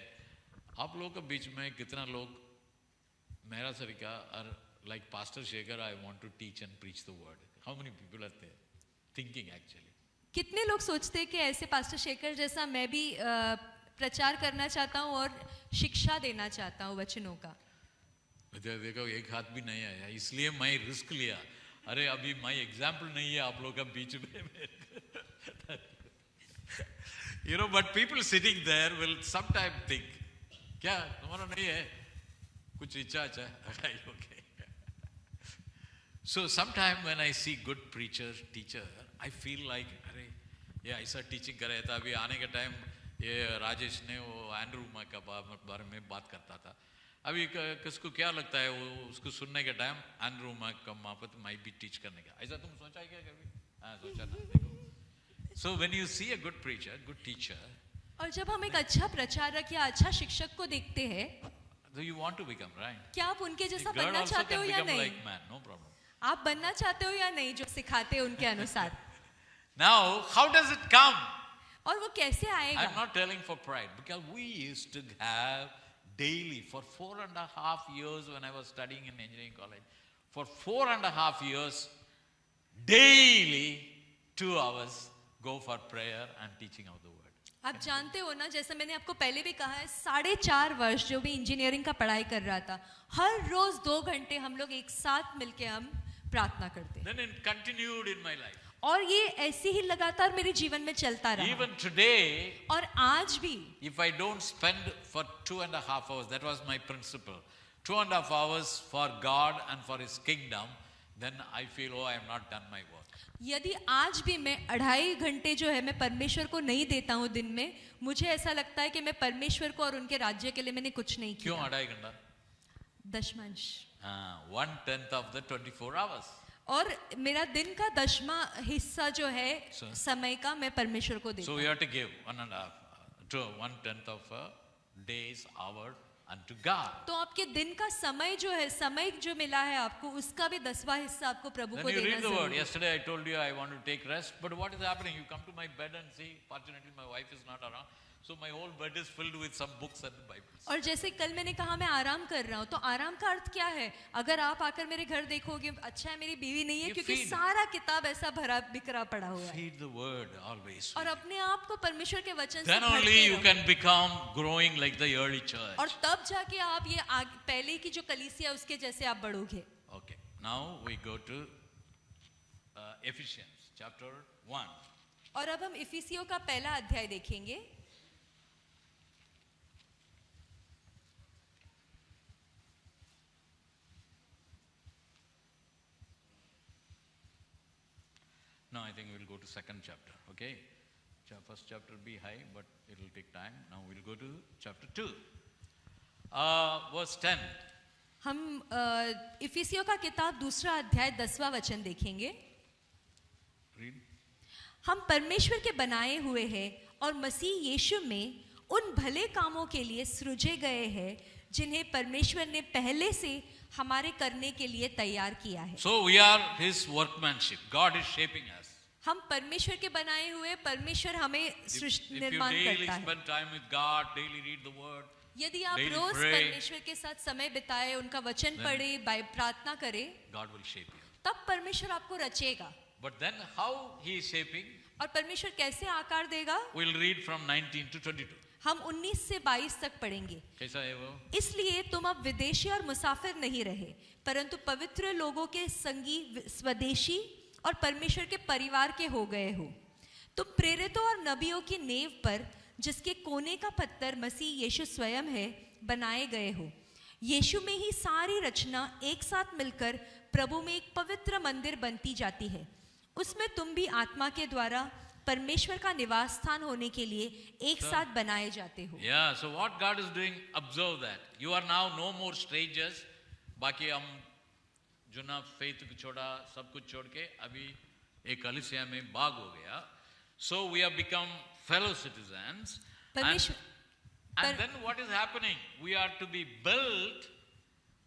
आप लोगों के बीच में कितना लोग मेरा तरीका और like Pastor Shekhar, I want to teach and preach the word. How many people are there thinking actually? कितने लोग सोचते हैं कि ऐसे पास्टर शेखर जैसा मैं भी प्रचार करना चाहता हूँ और शिक्षा देना चाहता हूँ वचनों का. देखो एक हाथ भी नहीं आया, इसलिए मैं रिस्क लिया. अरे अभी मैं एग्जाम्पल नहीं है आप लोग का बीच में. You know, but people sitting there will sometimes think, क्या तुम्हारा नहीं है कुछ इच्छा? Okay. So sometimes when I see good preacher, teacher, I feel like अरे ये ऐसा टीचिंग कर रहा था. अभी आने के टाइम ये राजेश ने वो एंड्रू का बारे में बात करता था. अभी किसको क्या लगता है वो उसको सुनने के टाइम एंड्रू का मापत माई भी टीच करने का? ऐसा तुम सोचा है क्या कभी? हाँ सोचा ना. देखो. So when you see a good preacher, good teacher, और जब हम एक अच्छा प्रचारक या अच्छा शिक्षक को देखते हैं, so you want to become, right? क्या आप उनके जैसा A girl बनना also चाहते हो can या become नहीं? like man, no problem. आप बनना चाहते हो या नहीं जो सिखाते हैं उनके अनुसार? Now, how does it come? और वो कैसे I'm आएगा? not telling for pride, because we used to have daily for 4.5 years when I was studying in engineering college. For 4.5 years, daily 2 hours go for prayer and teaching of the word. आप जानते हो ना, जैसे मैंने आपको पहले भी कहा है, 4.5 वर्ष जो भी इंजीनियरिंग का पढ़ाई कर रहा था, हर रोज 2 घंटे हम लोग एक साथ मिलके हम प्रार्थना करते. Then it continued in my life. और ये ऐसे ही लगातार मेरे जीवन में चलता रहा. Even today, और आज भी if I don't spend for 2.5 hours, that was my principle, 2.5 hours for God and for His kingdom, then I feel, oh, I have not done my work. यदि आज भी मैं 2.5 घंटे जो है मैं परमेश्वर को नहीं देता हूँ दिन में, मुझे ऐसा लगता है कि मैं परमेश्वर को और उनके राज्य के लिए मैंने कुछ नहीं क्यों किया. 2.5 घंटा? दशमांश. 1/10 of the 24 hours. और मेरा दिन का 10वां हिस्सा जो है समय का मैं परमेश्वर को देता So हूँ. we have to give 1/10 of a day's hour unto God. तो आपके दिन का समय जो है, समय जो मिला है आपको, उसका भी 10वां हिस्सा आपको प्रभु Then को you देना read the word. जरूरी है. Yesterday I told you I want to take rest, but what is happening? You come to my bed and see, fortunately my wife is not around, so my whole bed is filled with some books and Bibles. और जैसे कल मैंने कहा मैं आराम कर रहा हूँ, तो आराम का अर्थ क्या है? अगर आप आकर मेरे घर देखोगे, अच्छा है मेरी बीवी नहीं है, You क्योंकि feed. सारा किताब ऐसा भरा बिखरा पड़ा हुआ है. Feed the word always. और अपने आप को परमेश्वर के वचन से Then भरते only you रहो. can become growing like the early church. और तब जाके आप ये पहले की जो कलीसिया उसके जैसे आप बढ़ोगे. Okay, now we go to Ephesians chapter 1. और अब हम इफिसियों का पहला अध्याय देखेंगे. Now I think we'll go to second chapter, okay? First chapter will be high, but it will take time. Now we'll go to chapter 2. Verse 10. हम इफिसियों का किताब दूसरा अध्याय 10वां वचन देखेंगे. Read. हम परमेश्वर के बनाए हुए हैं और मसीह यीशु में उन भले कामों के लिए सृजे गए हैं जिन्हें परमेश्वर ने पहले से हमारे करने के लिए तैयार किया है. So we are His workmanship. God is shaping us. हम परमेश्वर के बनाए हुए, परमेश्वर हमें If you निर्माण daily करता है। spend time with God, daily read the word, यदि आप daily रोज pray, परमेश्वर के साथ समय बिताए, उनका वचन पढ़े, प्रार्थना करें, God will shape you. तब परमेश्वर आपको रचेगा। But then how he is shaping, और परमेश्वर कैसे आकार देगा, we'll read from 19 to 22. हम 19 से 22 तक पढ़ेंगे। कैसा है वो? इसलिए तुम अब विदेशी और मुसाफिर नहीं रहे, परंतु पवित्र लोगों के संगी, स्वदेशी और परमेश्वर के परिवार के हो गए हो। तुम प्रेरितों और नबियों की नींव पर, जिसके कोने का पत्थर मसीह यीशु स्वयं है, बनाए गए हो। यीशु में ही सारी रचना एक साथ मिलकर प्रभु में एक पवित्र मंदिर बनती जाती है। उसमें तुम भी आत्मा के द्वारा परमेश्वर का निवास स्थान होने के लिए एक साथ बनाए जाते हो। Yeah, so what God is doing, observe that. You are now no more strangers. बाकी हम जुना faith को छोड़ा, सब कुछ छोड़ के अभी एक कलीसिया में भाग हो गया. So we have become fellow citizens. And then what is happening? We are to be built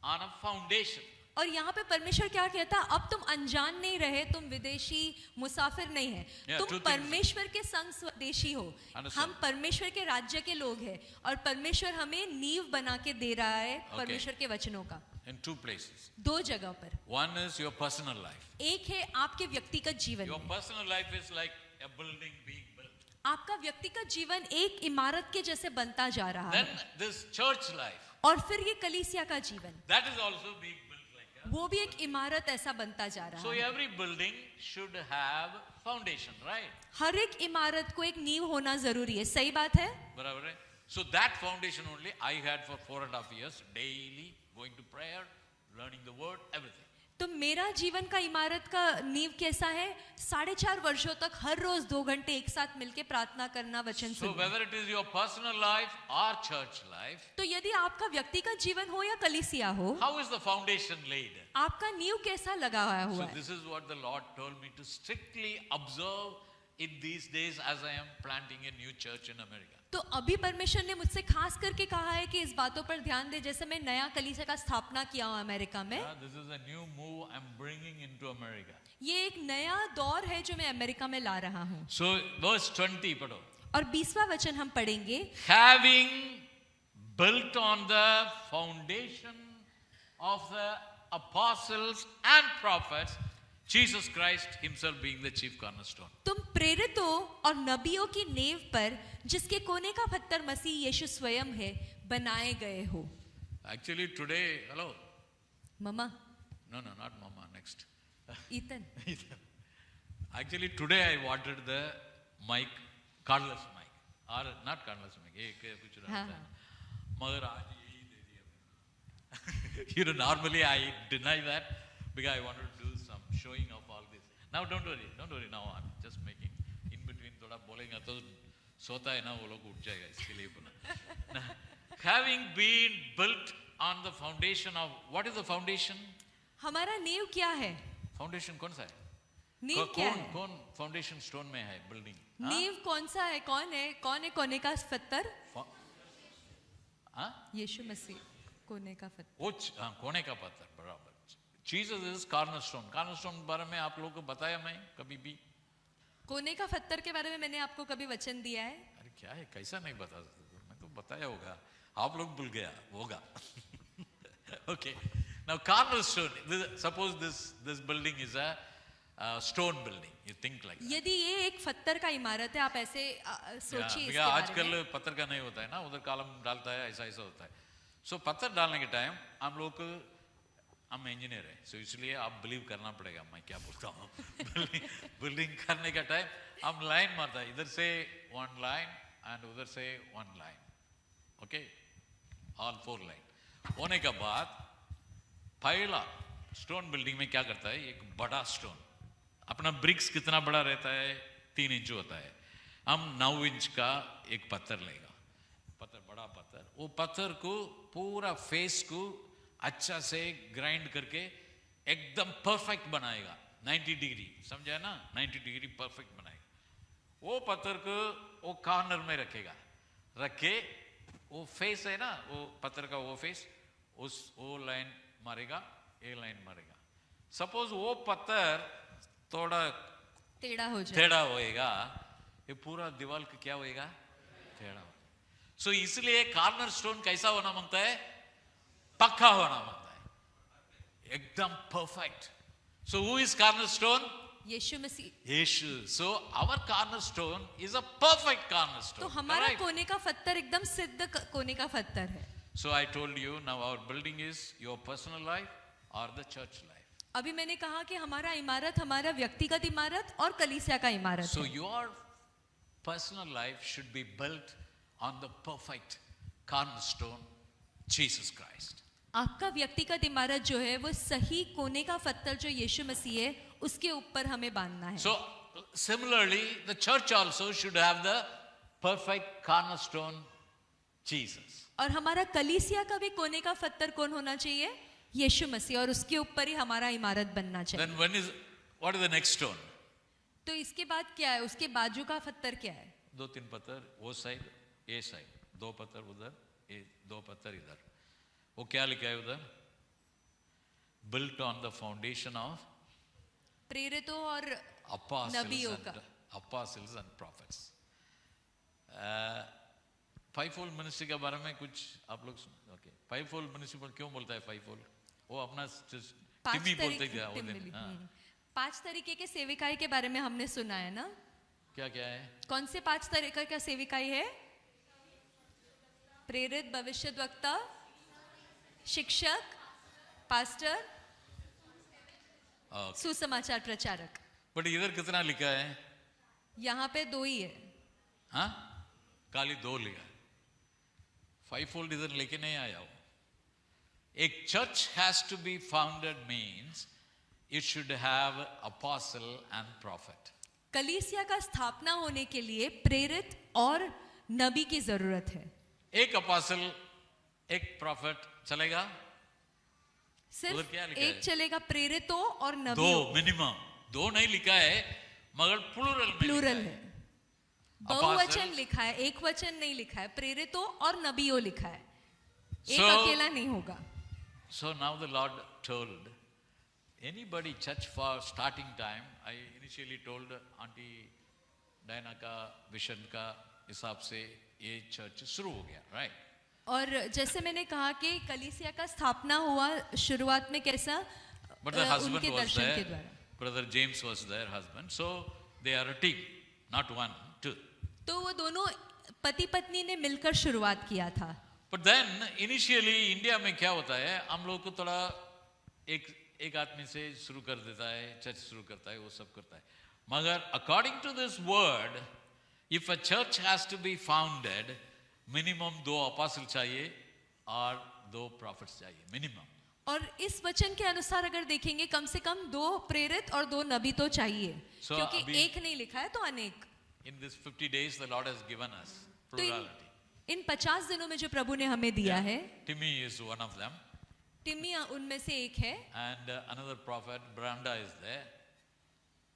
on a foundation. और यहाँ पे परमेश्वर क्या कहता है, अब तुम अनजान नहीं रहे, तुम विदेशी मुसाफिर नहीं है, तुम परमेश्वर के संग स्वदेशी हो। हम परमेश्वर के राज्य के लोग हैं और परमेश्वर हमें नींव बना के दे रहा है परमेश्वर के वचनों का। In two places. दो जगह पर। One is your personal life. एक है आपके व्यक्तिगत जीवन। Your personal life is like a building being built. आपका व्यक्तिगत जीवन एक इमारत के जैसे बनता जा रहा है। Then this church life. और फिर ये कलीसिया का जीवन। That is also being built. वो भी एक इमारत ऐसा बनता जा रहा है। So every building should have foundation, right? हर एक इमारत को एक नींव होना जरूरी है, सही बात है? बराबर है? So that foundation only I had for 4.5 years, daily going to prayer, learning the word, everything. तो मेरा जीवन का इमारत का नींव कैसा है? 4.5 वर्षों तक हर रोज 2 घंटे एक साथ मिलके प्रार्थना करना, वचन So सुनना। whether it is your personal life or church life, तो यदि आपका व्यक्तिगत जीवन हो या कलीसिया हो, how is the foundation laid? आपका नींव कैसा लगाया हुआ So है? this is what the Lord told me to strictly observe in these days as I am planting a new church in America. तो अभी परमेश्वर ने मुझसे खास करके कहा है कि इस बातों पर ध्यान दे, जैसे मैं नया कलीसिया का स्थापना किया हूँ अमेरिका में। Yeah, this is a new move I'm bringing into America. ये एक नया दौर है जो मैं अमेरिका में ला रहा हूँ। So verse 20 पढ़ो. और 20वां वचन हम पढ़ेंगे। Having built on the foundation of the apostles and prophets, Jesus Christ himself being the chief cornerstone. तुम प्रेरितों और नबियों की नींव पर, जिसके कोने का पत्थर मसीह यीशु स्वयं है, बनाए गए हो। Actually today, hello. Mama. No, not mama, next. ईतन। Actually today I wanted the mic, cordless mic. Or not cordless mic, एक कुछ रहता है। मगर आज यही दे दिया। You know, normally I deny that because I wanted to do some showing of all this. Now don't worry. Now I'm just making in between. थोड़ा बोलेगा तो सोता है ना, वो लोग उठ जाएगा, इसके लिए बोला। Having been built on the foundation of, what is the foundation? हमारा नींव क्या है? Foundation कौन सा है? नींव क्या है? कौन फाउंडेशन स्टोन में है बिल्डिंग? नींव कौन सा है? कौन है कोने का पत्थर? यीशु मसीह कोने का पत्थर। वो कोने का पत्थर, बराबर। Jesus is cornerstone. Cornerstone बारे में आप लोगों को बताया मैं कभी भी? कोने का पत्थर के बारे में मैंने आपको कभी वचन दिया है? अरे क्या है, कैसा नहीं बता सकते? मैं तो बताया होगा, आप लोग भूल गया होगा। Okay. Now cornerstone. Suppose this building is a stone building. You think like that. यदि ये एक पत्थर का इमारत है, आप ऐसे सोचिए इसके बारे में। आजकल पत्थर का नहीं होता है ना, उधर कॉलम डालता है, ऐसा होता है। सो पत्थर डालने के टाइम हम लोग, हम इंजीनियर है, सो इसलिए आप बिलीव करना पड़ेगा मैं क्या बोलता हूँ। बिल्डिंग करने का टाइम हम लाइन मारता है, इधर से 1 लाइन एंड उधर से 1 लाइन, ओके, ऑल 4 लाइन होने के बाद पहला स्टोन बिल्डिंग में क्या करता है, एक बड़ा स्टोन, अपना ब्रिक्स कितना बड़ा रहता है, 3 इंच होता है, हम 9 इंच का एक पत्थर लेगा, पत्थर, बड़ा पत्थर, वो पत्थर को पूरा फेस को अच्छा से ग्राइंड करके एकदम परफेक्ट बनाएगा, 90 डिग्री, समझा ना, 90 डिग्री परफेक्ट बनाएगा। वो पत्थर को वो कॉर्नर में रखेगा, रख के वो फेस है ना, वो पत्थर का वो फेस, वो लाइन मारेगा, ये लाइन मारेगा। सपोज वो पत्थर थोड़ा टेढ़ा हो जाए, टेढ़ा होएगा, ये पूरा दीवार का क्या होएगा, टेढ़ा हो। सो इसलिए कॉर्नर स्टोन कैसा होना मांगता है, पक्का होना मांगता है, एकदम perfect. So who is corner stone, Yeshu Masih. Yeshu. So our corner stone is a perfect corner stone. तो हमारा कोने का पत्थर एकदम सिद्ध कोने का पत्थर है। So I told you now our building is your personal life और द चर्च लाइफ। अभी मैंने कहा कि हमारा इमारत हमारा व्यक्तिगत इमारत और कलीसिया का इमारत सो है। Your personal life should be built on the perfect corner stone Jesus Christ. आपका व्यक्तिगत इमारत जो है वो सही कोने का पत्थर जो यीशु मसीह है उसके ऊपर हमें बांधना है। So similarly, the church also should have the perfect cornerstone, Jesus. और हमारा कलीसिया का भी कोने का पत्थर कौन होना चाहिए, यीशु मसीह, और उसके ऊपर ही हमारा इमारत बनना चाहिए। Then what is the next stone? तो इसके बाद क्या है, उसके बाजू का पत्थर क्या है? 2-3 पत्थर वो साइड, ये साइड, 2 पत्थर उधर, ये 2 पत्थर इधर। वो क्या लिखा है उधर? Built on the foundation of प्रेरितों और नबियों का। apostles and prophets. Fivefold ministry के बारे में कुछ आप लोग ओके, फाइवफोल्ड मिनिस्ट्री क्यों बोलता है फाइवफोल्ड? वो अपना टिमी बोलते क्या वो दिन? 5 तरीके के सेविकाई के बारे में हमने सुना है ना? क्या क्या है? कौन से 5 तरीके का सेविकाई है? प्रेरित, भविष्यद्वक्ता, शिक्षक, पास्टर, सुसमाचार प्रचारक। बट इधर कितना लिखा है? यहाँ पे 2 ही है। हाँ, खाली 2 लिखा है। फाइवफोल्ड इधर लेके नहीं आया हो। एक church has to be founded means it should have apostle and prophet. कलीसिया का स्थापना होने के लिए प्रेरित और नबी की जरूरत है। एक अपोस्टल, एक प्रॉफिट चलेगा? सिर्फ क्या लिखा एक है? चलेगा, प्रेरितों और 2 नबियों। मिनिमम, 2 नहीं लिखा है मगर प्लूरल में प्लूरल लिखा है, बहुवचन लिखा है, एक वचन नहीं लिखा है। प्रेरितों और नबियों लिखा है, एक अकेला नहीं होगा। So now the Lord told anybody church for starting time, I initially told Auntie Diana का विजन का हिसाब से ये चर्च शुरू हो गया, right? और जैसे मैंने कहा कि कलीसिया का स्थापना हुआ शुरुआत में कैसा, But the husband उनके was दर्शन के there, द्वारा। Brother James was their husband, so they are a team, not 1, 2. तो वो दोनों पति पत्नी ने मिलकर शुरुआत किया था। But then initially इंडिया में क्या होता है, हम लोग को थोड़ा एक आदमी से शुरू कर देता है, चर्च शुरू करता है, वो सब करता है। मगर according to this word, if a church has to be founded, minimum 2 apostle चाहिए और 2 prophets चाहिए, minimum. और इस वचन के अनुसार अगर देखेंगे कम से कम 2 प्रेरित और 2 नबी तो चाहिए, So, क्योंकि अभी- एक नहीं लिखा है तो अनेक। In this 50 days, the Lord has given us तो plurality. इन 50 दिनों में जो प्रभु ने हमें दिया है, Timmy is one of them, Timmy उनमें से एक है, and another prophet, Branda, is there,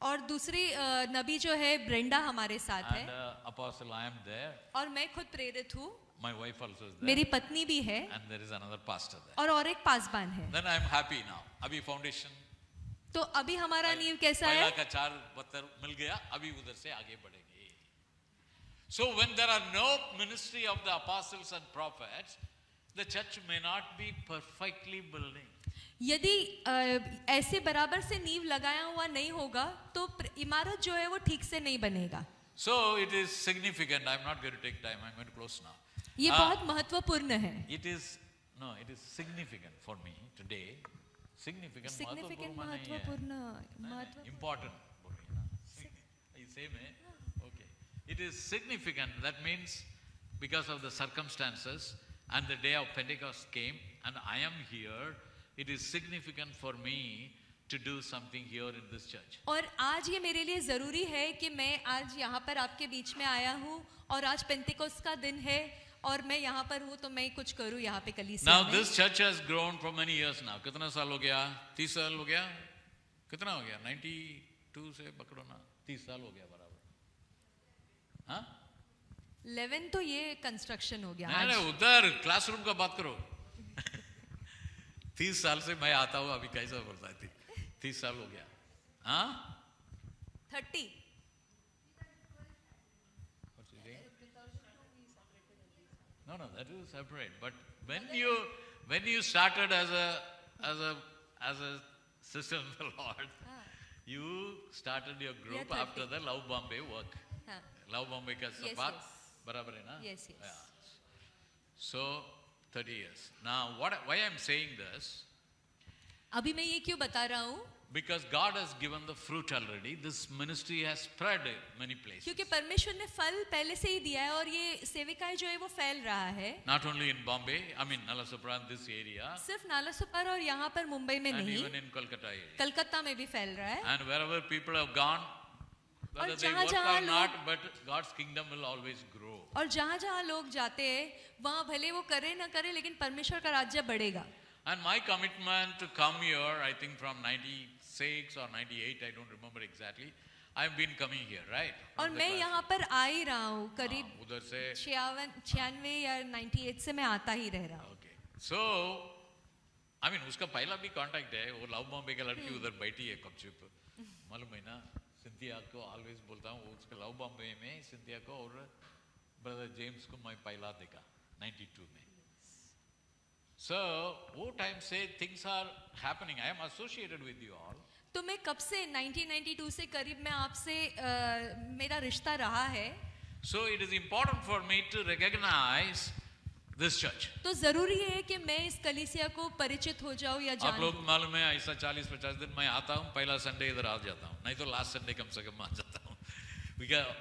और दूसरी नबी जो है ब्रेंडा हमारे साथ and है, apostle I am there. और मैं खुद प्रेरित हूँ, My wife also is there, मेरी पत्नी भी है, and there is another pastor there. और एक पासबान है। Then I am happy now. अभी foundation तो अभी हमारा नींव कैसा पहला है? का 4 पत्थर मिल गया, अभी उधर से आगे बढ़ेंगे। So when there are no ministry of the apostles and prophets, the church may not be perfectly building. यदि ऐसे बराबर से नींव लगाया हुआ नहीं होगा तो इमारत जो है वो ठीक से नहीं बनेगा। So it is significant. I'm not going to take time. I'm going to close now. ये बहुत महत्वपूर्ण है। It is significant for me today. Significant महत्वपूर्ण important बोल रही है ना? Same है? Okay. It is significant. That means because of the circumstances and the day of Pentecost came and I am here, it is significant for me to do something here in this church. और आज ये मेरे लिए जरूरी है कि मैं आज यहाँ पर आपके बीच में आया हूँ और आज पेंटिकोस्ट का दिन है और मैं यहाँ पर हूँ तो मैं कुछ करूँ यहाँ पे कलीसिया Now में। this church has grown for many years now. कितना साल हो गया? 30 साल हो गया? कितना हो गया? 92 से पकड़ो ना, 30 साल हो गया बराबर। हाँ? 11 तो ये कंस्ट्रक्शन हो गया। नहीं, उधर क्लासरूम का बात करो। 30 साल से मैं आता हूँ, अभी कैसा बोलता है? 30 साल हो गया। हाँ? 30. What's he saying? No, that is separate. But when you started as a sister in the Lord, you started your group Yeah, 30. after the Love Bombay work. हाँ. Love Bombay का Yes, सपाट yes. बराबर है ना? Yes, yes. Yeah. So 30 years. Now, why I'm saying this? अभी मैं ये क्यों बता रहा हूँ? Because God has given the fruit already. This ministry has spread many places. क्योंकि परमेश्वर ने फल पहले से ही दिया है और ये सेविकाएं जो है वो फैल रहा है. Not only in Bombay, I mean Nalasopara, this area, सिर्फ नालासोपारा और यहाँ पर मुंबई में and नहीं, even in Kolkata area. Calcutta में भी फैल रहा है. And wherever people have gone, whether they जहाँ work जहाँ or not, but God's kingdom will always grow. और जहाँ जहाँ लोग जाते हैं वहाँ भले वो करे ना करे लेकिन परमेश्वर का राज्य बढ़ेगा. And my commitment to come here, I think from 96 or 98, I don't remember exactly. I've been coming here, right? और From the मैं class. यहाँ पर आ ही रहा हूँ करीब उधर से 96 या 98 से मैं आता ही रह रहा हूँ. Okay. So, I mean, उसका पहला भी कांटेक्ट है. वो लव बॉम्बे का लड़की उधर बैठी है कपचुप. मालूम है ना? सिंथिया को ऑलवेज बोलता हूँ. उसका लव बॉम्बे में सिंथिया को और ब्रदर जेम्स को मैं पहला देखा 92 में. So, वो टाइम से things are happening. I am associated with you all. तो मैं कब से 1992 से करीब मैं आपसे मेरा रिश्ता रहा है. So it is important for me to recognize this church. तो जरूरी है कि मैं इस कलीसिया को परिचित हो जाऊं या आप जान लोग मालूम है ऐसा 40-50 दिन मैं आता हूँ. पहला संडे इधर आ जाता हूँ. नहीं तो लास्ट संडे कम से कम आ जाता हूँ.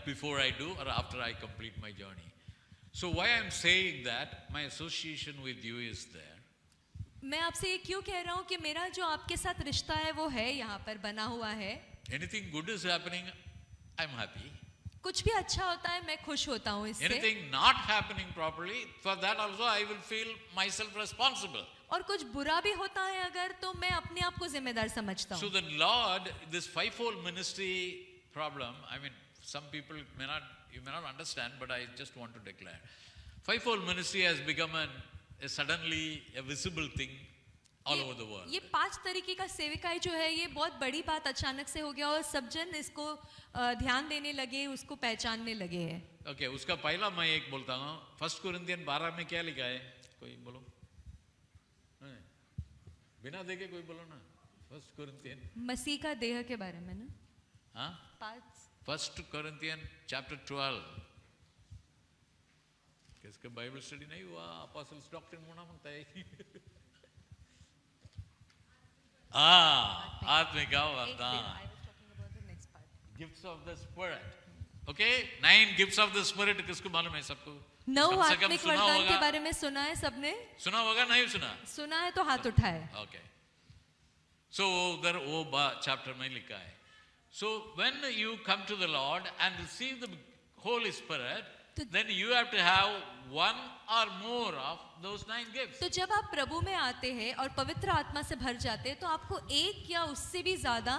Before I do or after I complete my journey. So why I am saying that my association with you is there. मैं आपसे ये क्यों कह रहा हूँ कि मेरा जो आपके साथ रिश्ता है वो है यहाँ पर बना हुआ है. Anything good is happening, I am happy. कुछ भी अच्छा होता है मैं खुश होता हूँ इससे. Anything not happening properly, for that also I will feel myself responsible. और कुछ बुरा भी होता है अगर तो मैं अपने आप को जिम्मेदार समझता So हूँ. the Lord, this fivefold ministry problem, I mean, some people you may not understand, but I just want to declare. Fivefold ministry has become suddenly a visible thing all over the world. ये 5 तरीके का सेविकाई जो है ये बहुत बड़ी बात अचानक से हो गया और सब जन इसको ध्यान देने लगे, उसको पहचानने लगे हैं. Okay, उसका पहला मैं एक बोलता हूँ. 1 Corinthians 12 में क्या लिखा है? कोई बोलो. नहीं, बिना देखे कोई बोलो ना. 1 Corinthians. मसीह का देह के बारे में ना. हाँ? 5 1 Corinthians chapter 12. किसका बाइबल स्टडी नहीं हुआ? apostles doctrine होना मांगता है. आत्मिक वरदान. Gifts of the Spirit. Okay, 9 gifts of the Spirit किसको मालूम है सबको? 9 कम से कम आत्मिक सुना वरदान के होगा. बारे में सुना है सबने? सुना होगा नहीं सुना? सुना है तो हाथ उठाए. Okay. So उधर वो chapter में लिखा है. So when you come to the Lord and receive the Holy Spirit, then you have to have one or more of those 9 gifts. तो जब आप प्रभु में आते हैं और पवित्र आत्मा से भर जाते हैं तो आपको एक या उससे भी ज्यादा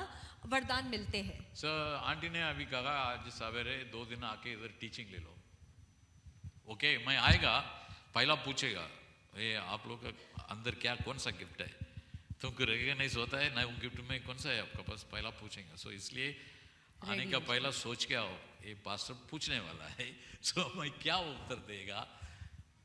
वरदान मिलते हैं. So आंटी ने अभी कहा आज सवेरे 2 दिन आके इधर टीचिंग ले लो. ओके, मैं आएगा पहला पूछेगा ये आप लोग का अंदर क्या कौन सा गिफ्ट है. तुमको रिकॉग्नाइज होता है ना वो गिफ्ट में कौन सा है आपका पास, पहला पूछेंगे. सो इसलिए आने का पहला सोच के आओ ये पास्टर पूछने वाला है. सो मैं क्या उत्तर देगा.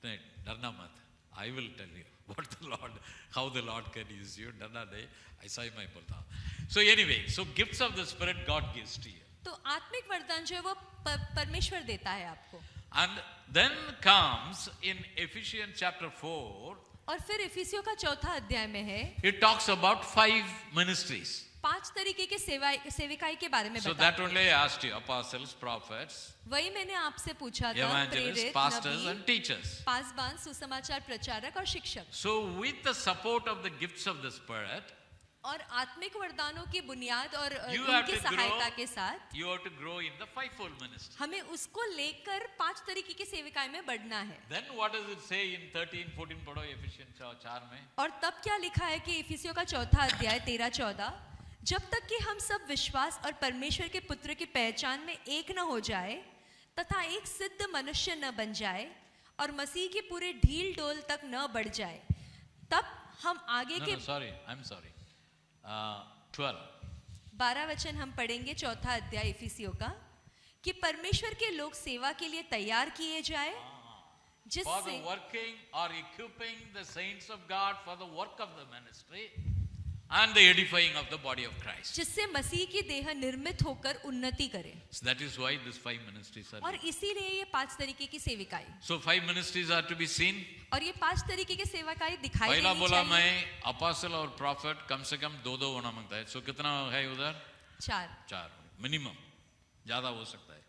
नहीं डरना मत. I will tell you what the Lord how the Lord can use you. डरना नहीं, ऐसा ही मैं बोलता हूँ. So anyway, so gifts of the spirit God gives to you. तो आत्मिक वरदान जो है वो परमेश्वर देता है आपको. And then comes in Ephesians chapter 4. और फिर इफिसियों का 4था अध्याय में है. It talks about 5 ministries. 5 तरीके के सेविकाई के बारे में So बताता that only I asked you, apostles, prophets, है. वही मैंने आपसे पूछा था. evangelists, प्रेरित, pastors नबी, and teachers. पासबान, सुसमाचार प्रचारक और शिक्षक. So with the support of the gifts of the Spirit, और आत्मिक वरदानों की बुनियाद और you have उनकी to grow, सहायता के साथ you have to grow in the fivefold ministry. हमें उसको लेकर 5 तरीके की सेविकाई में बढ़ना है. Then what does it say in 13-14 पढ़ो Ephesians 4 में. और तब क्या लिखा है कि इफिसियों का 4था अध्याय 13-14, जब तक कि हम सब विश्वास और परमेश्वर के पुत्र की पहचान में एक न हो जाए तथा एक सिद्ध मनुष्य न बन जाए और मसीह के पूरे ढील डोल तक न बढ़ जाए, तब हम आगे के No, sorry, I'm sorry. 12. 12 वचन हम पढ़ेंगे, 4 अध्याय इफिसियों का, कि परमेश्वर के लोग सेवा के लिए तैयार किए जाए, For the जिससे working or equipping the saints of God for the work of the ministry and the edifying of the body of Christ. जिससे मसीह की देह निर्मित होकर उन्नति करे। So that is why these 5 ministries are और there. इसीलिए ये 5 तरीके की सेविकाएं, So 5 ministries are to be seen. और ये 5 तरीके की सेवकाएं दिखाई पहला देनी बोला चाहिए। मैं अपोस्टल और प्रॉफिट कम से कम 2 होना मांगता है. So कितना है उधर? 4 मिनिमम, ज्यादा हो सकता है.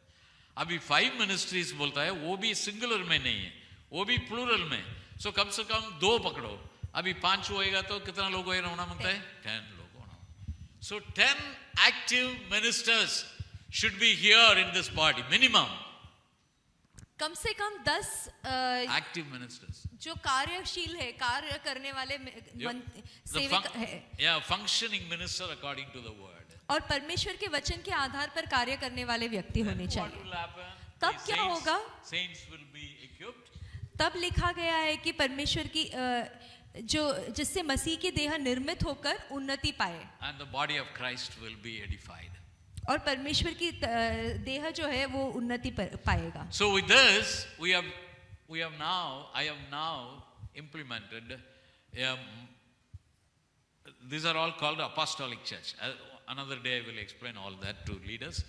अभी 5 मिनिस्ट्रीज बोलता है, वो भी सिंगुलर में नहीं है, वो भी प्लूरल में. सो कम से कम 2 पकड़ो. अभी 5 होएगा तो कितना लोग होना मांगता है? 10 लोग होना. So 10 active ministers should be here in this body, minimum. कम से कम 10 एक्टिव मिनिस्टर्स, जो कार्यशील है, कार्य करने वाले सेवक है, functioning minister according to the word. और परमेश्वर के वचन के आधार पर कार्य करने वाले व्यक्ति होने What चाहिए। will happen? तब The क्या होगा? Saints will be equipped. तब लिखा गया है कि परमेश्वर की जो जिससे मसीह की देह निर्मित होकर उन्नति पाए, And the body of Christ will be edified. और परमेश्वर की देह जो है वो उन्नति पाएगा। So with this, I have now implemented. These are all called apostolic church. Another day I will explain all that to leaders.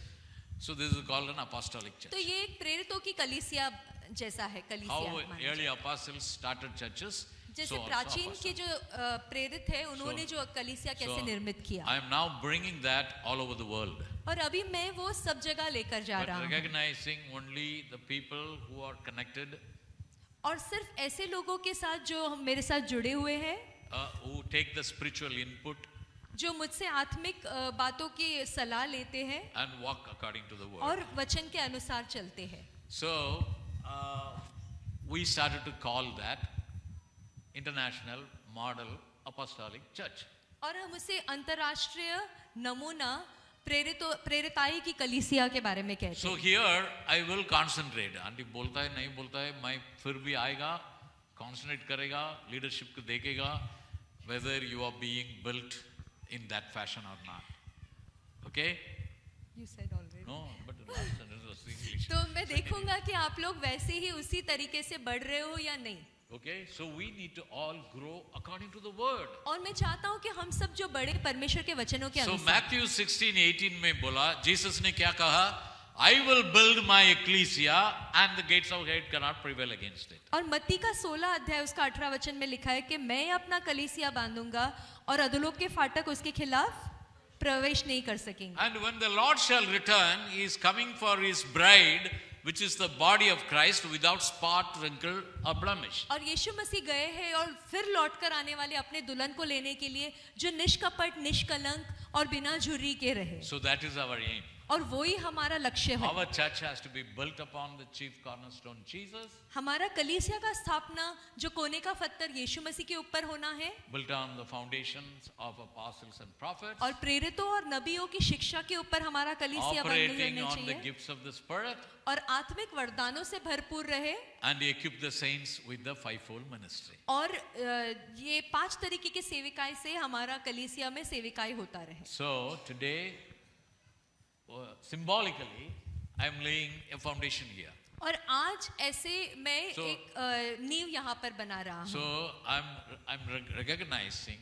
So this is called an apostolic church. तो ये एक प्रेरितों की कलीसिया जैसा है, How कलीसिया early apostles started churches. जैसे so also प्राचीन के apostles. जो प्रेरित है उन्होंने जो कलीसिया कैसे So, निर्मित किया, I am now bringing that all over the world. और अभी मैं वो सब जगह लेकर जा But रहा हूँ, recognizing only the people who are connected, और सिर्फ ऐसे लोगों के साथ जो मेरे साथ जुड़े हुए हैं, who take the spiritual input जो मुझसे आत्मिक बातों की सलाह लेते हैं and walk according to the word. और वचन के अनुसार चलते हैं। So, we started to call that International Model Apostolic Church. और हम उसे अंतर्राष्ट्रीय नमूना प्रेरिताई की कलीसिया के बारे में कहते So हैं। here I will concentrate. Aunty बोलता है नहीं बोलता है, मैं फिर भी आएगा, concentrate करेगा, leadership को देखेगा, whether you are being built in that fashion or not. Okay? You said already. No, but the last sentence was English. तो मैं देखूंगा कि आप लोग वैसे ही उसी तरीके से बढ़ रहे हो या नहीं। Okay, so we need to all grow according to the word. और मैं चाहता हूँ कि हम सब जो बड़े परमेश्वर के वचनों के So अनुसार, Matthew 16:18 में बोला, जीसस ने क्या कहा? I will build my ecclesia and the gates of hell cannot prevail against it. और मत्ती का 16 अध्याय उसका 18 वचन में लिखा है कि मैं अपना कलीसिया बांधूंगा और अधोलोक के फाटक उसके खिलाफ प्रवेश नहीं कर सकेंगे। And when the Lord shall return, he is coming for his bride, which is the body of Christ, without spot, wrinkle or blemish. और यीशु मसीह गए हैं और फिर लौट कर आने वाले अपने दुल्हन को लेने के लिए, जो निष्कपट, निष्कलंक और बिना झुर्री के रहे, So that is our aim. और वो ही हमारा लक्ष्य है। Our church has to be built upon the chief cornerstone, Jesus, हमारा कलीसिया का स्थापना जो कोने का पत्थर यीशु मसीह के ऊपर होना है, built on the foundations of apostles and prophets, और प्रेरितों और नबियों की शिक्षा के ऊपर हमारा कलीसिया operating बनना on the चाहिए, gifts of the Spirit, और आत्मिक वरदानों से भरपूर रहे, and equip the saints with the fivefold ministry. और ये 5 तरीके के सेविकाई से हमारा कलीसिया में सेविकाई होता रहे। So today, symbolically, I am laying a foundation here. और आज ऐसे मैं So- एक नींव यहाँ पर बना रहा हूँ। So I'm recognizing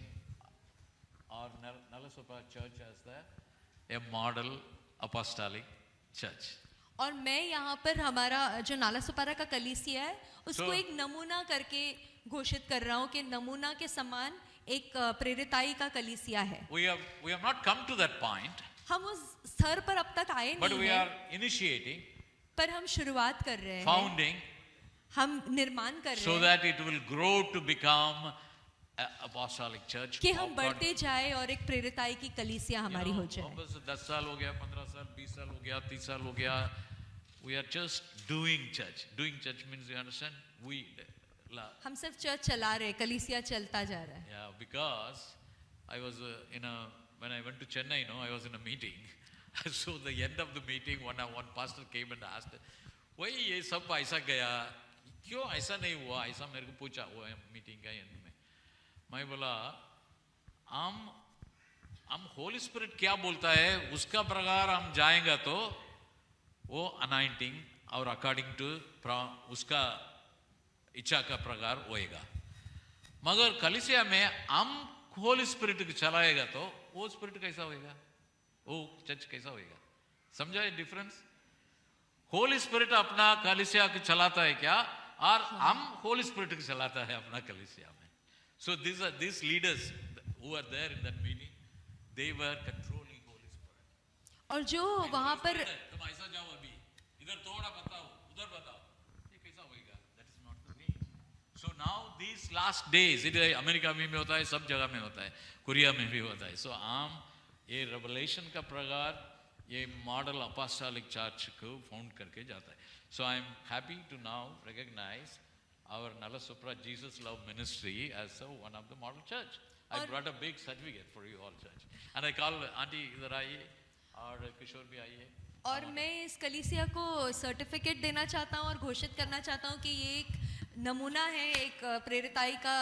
our Nalasopa church as a model apostolic church. और मैं यहाँ पर हमारा जो नाला सुपारा का कलीसिया है उसको So- एक नमूना करके घोषित कर रहा हूँ कि नमूना के समान एक प्रेरिताई का कलीसिया है। We have not come to that point, हम उस स्तर पर अब तक आए but नहीं we हैं, are initiating, पर हम शुरुआत कर रहे हैं, founding, हम निर्माण कर so रहे हैं that it will grow to become an apostolic church. कि हम of God. बढ़ते जाए और एक प्रेरिताई की कलीसिया हमारी हो जाए। बस 10 साल हो गया, 15 साल, 20 साल हो गया, 30 साल हो गया. We are just doing church. Doing church means, you understand? हम सिर्फ चर्च चला रहे, कलीसिया चलता जा रहा है। Yeah, because I was when I went to Chennai, I was in a meeting. So the end of the meeting, one pastor came and asked, why ये सब ऐसा गया, क्यों ऐसा नहीं हुआ, ऐसा मेरे को पूछा हुआ मीटिंग का एंड में. मैं बोला, हम हम होली स्पिरिट क्या बोलता है उसका प्रकार हम जाएंगे तो वो अनाइंटिंग और अकॉर्डिंग टू उसका इच्छा का प्रकार होएगा। मगर कलीसिया में हम होली स्पिरिट को चलाएगा तो वो स्पिरिट कैसा होएगा, वो चर्च कैसा होएगा? समझा है डिफरेंस? होली स्पिरिट अपना कलीसिया को चलाता है क्या, और हम होली स्पिरिट को चलाता है अपना कलीसिया में। सो these leaders who are there in that meeting, they were controlling Holy Spirit. और जो वहां पर तुम ऐसा जाओ, अभी इधर थोड़ा बताओ, उधर बताओ, ये कैसा होएगा? That is not the way. So now these last days, इधर अमेरिका में भी होता है, सब जगह में होता है, कोरिया में भी होता है। So हम ये रेवलेशन का प्रकार ये मॉडल अपोस्टोलिक चर्च को फाउंड करके जाता है। So I am happy to now recognize our Nalasopra Jesus Love Ministry as one of the model church. I brought a big certificate for you all church, and I call aunty इधर आइए और किशोर भी आइए। और मैं इस कलीसिया को सर्टिफिकेट देना चाहता हूँ और घोषित करना चाहता हूँ कि ये एक नमूना है एक प्रेरिताई का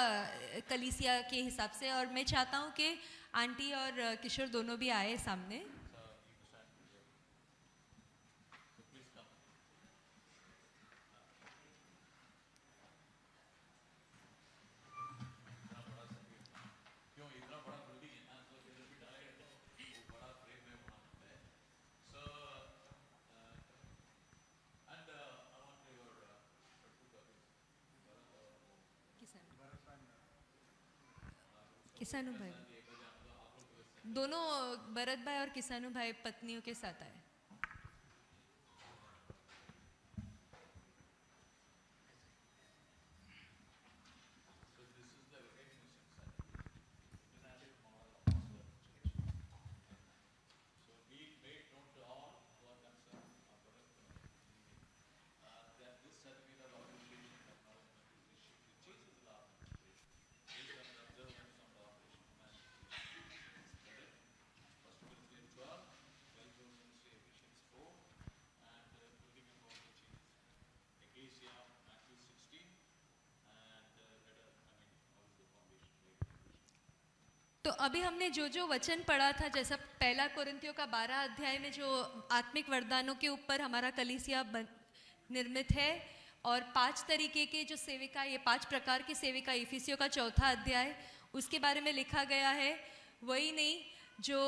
कलीसिया के हिसाब से, और मैं चाहता हूँ कि आंटी और किशोर दोनों भी आए सामने। किसानू भाई दोनों, भरत भाई और किसानू भाई पत्नियों के साथ आए। तो अभी हमने जो जो वचन पढ़ा था, जैसा पहला कोरिन्थियों का 12 अध्याय में जो आत्मिक वरदानों के ऊपर हमारा कलीसिया निर्मित है, और 5 तरीके के जो सेविका, ये 5 प्रकार की सेविका इफिसियों का 4था अध्याय उसके बारे में लिखा गया है। वही नहीं जो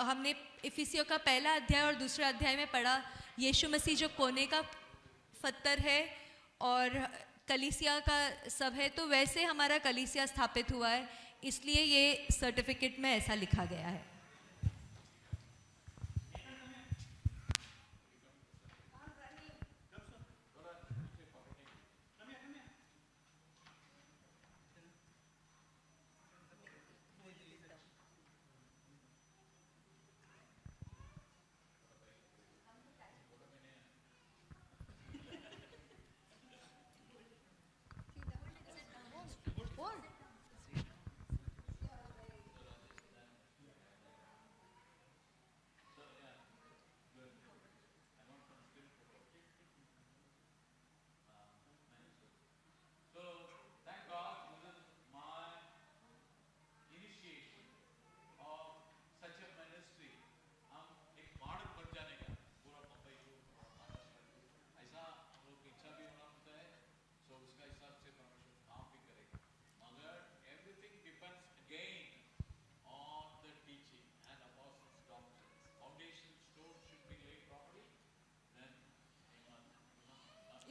हमने इफिसियों का पहला अध्याय और दूसरा अध्याय में पढ़ा, यीशु मसीह जो कोने का पत्थर है और कलीसिया का सब है, तो वैसे हमारा कलीसिया स्थापित हुआ है, इसलिए ये सर्टिफिकेट में ऐसा लिखा गया है।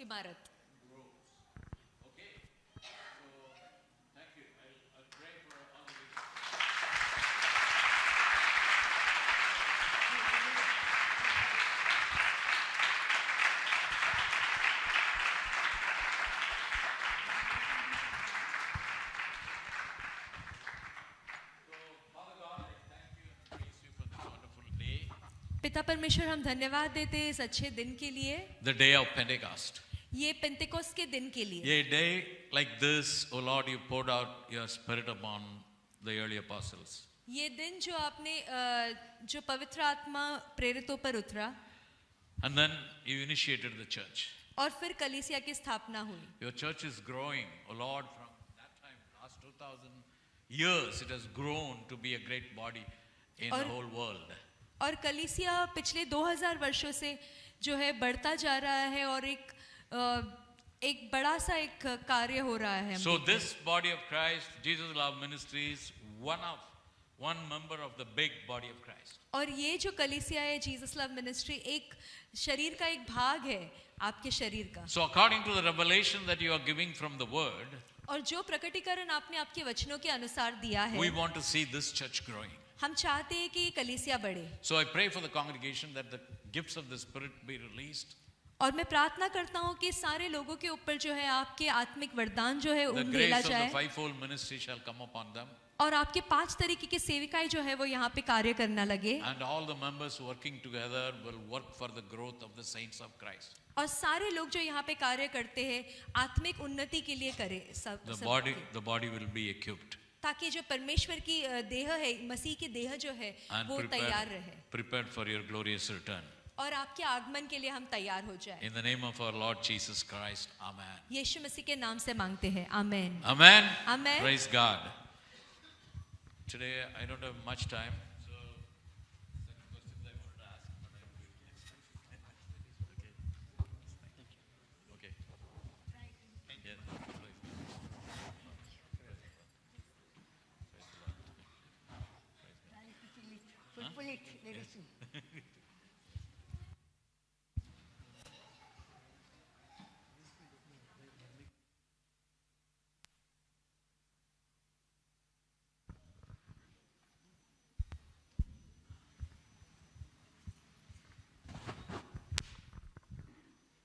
इमारत। पिता परमेश्वर, हम धन्यवाद देते हैं इस अच्छे दिन के लिए, The day of Pentecost. ये पेंटेकोस्ट के दिन के लिए। A day like this, O Lord, you poured out your spirit upon the early apostles. ये दिन जो आपने जो पवित्र आत्मा प्रेरितों पर उतरा, And then you initiated the church. और फिर कलीसिया की स्थापना हुई। Your church is growing, O Lord, from that time, last 2000 years, it has grown to be a great body. in the whole world. और कलीसिया पिछले 2000 वर्षों से जो है बढ़ता जा रहा है और एक बड़ा सा एक कार्य हो रहा है. So this body of Christ, Jesus Love Ministry, is one member of the big body of Christ. और ये जो कलीसिया है जीसस लव मिनिस्ट्री एक शरीर का एक भाग है आपके शरीर का. So according to the revelation that you are giving from the word, और जो प्रकटीकरण आपने आपके वचनों के अनुसार दिया है, we want to see this church growing. हम चाहते हैं कि ये कलीसिया बढ़े. So I pray for the congregation that the gifts of the Spirit be released. और मैं प्रार्थना करता हूँ कि सारे लोगों के ऊपर जो है आपके आत्मिक वरदान जो है The उंडेला grace of जाए the fivefold ministry shall come upon them. और आपके 5 तरीके के सेविकाएं जो है वो यहाँ पे कार्य करना लगे. And all the members working together will work for the growth of the saints of Christ. और सारे लोग जो यहाँ पे कार्य करते हैं आत्मिक उन्नति के लिए करें The body will be equipped. ताकि जो परमेश्वर की देह है मसीह की देह जो है And वो तैयार रहे prepared for your glorious return. और आपके आगमन के लिए हम तैयार हो जाए. In the name of our Lord Jesus Christ, Amen. यीशु मसीह के नाम से मांगते हैं. आमेन. Amen. Amen. Praise God. Today I don't have much time. So, some questions I wanted to ask, but I will do it next time. Okay. Yeah. Fulfill it, let us see.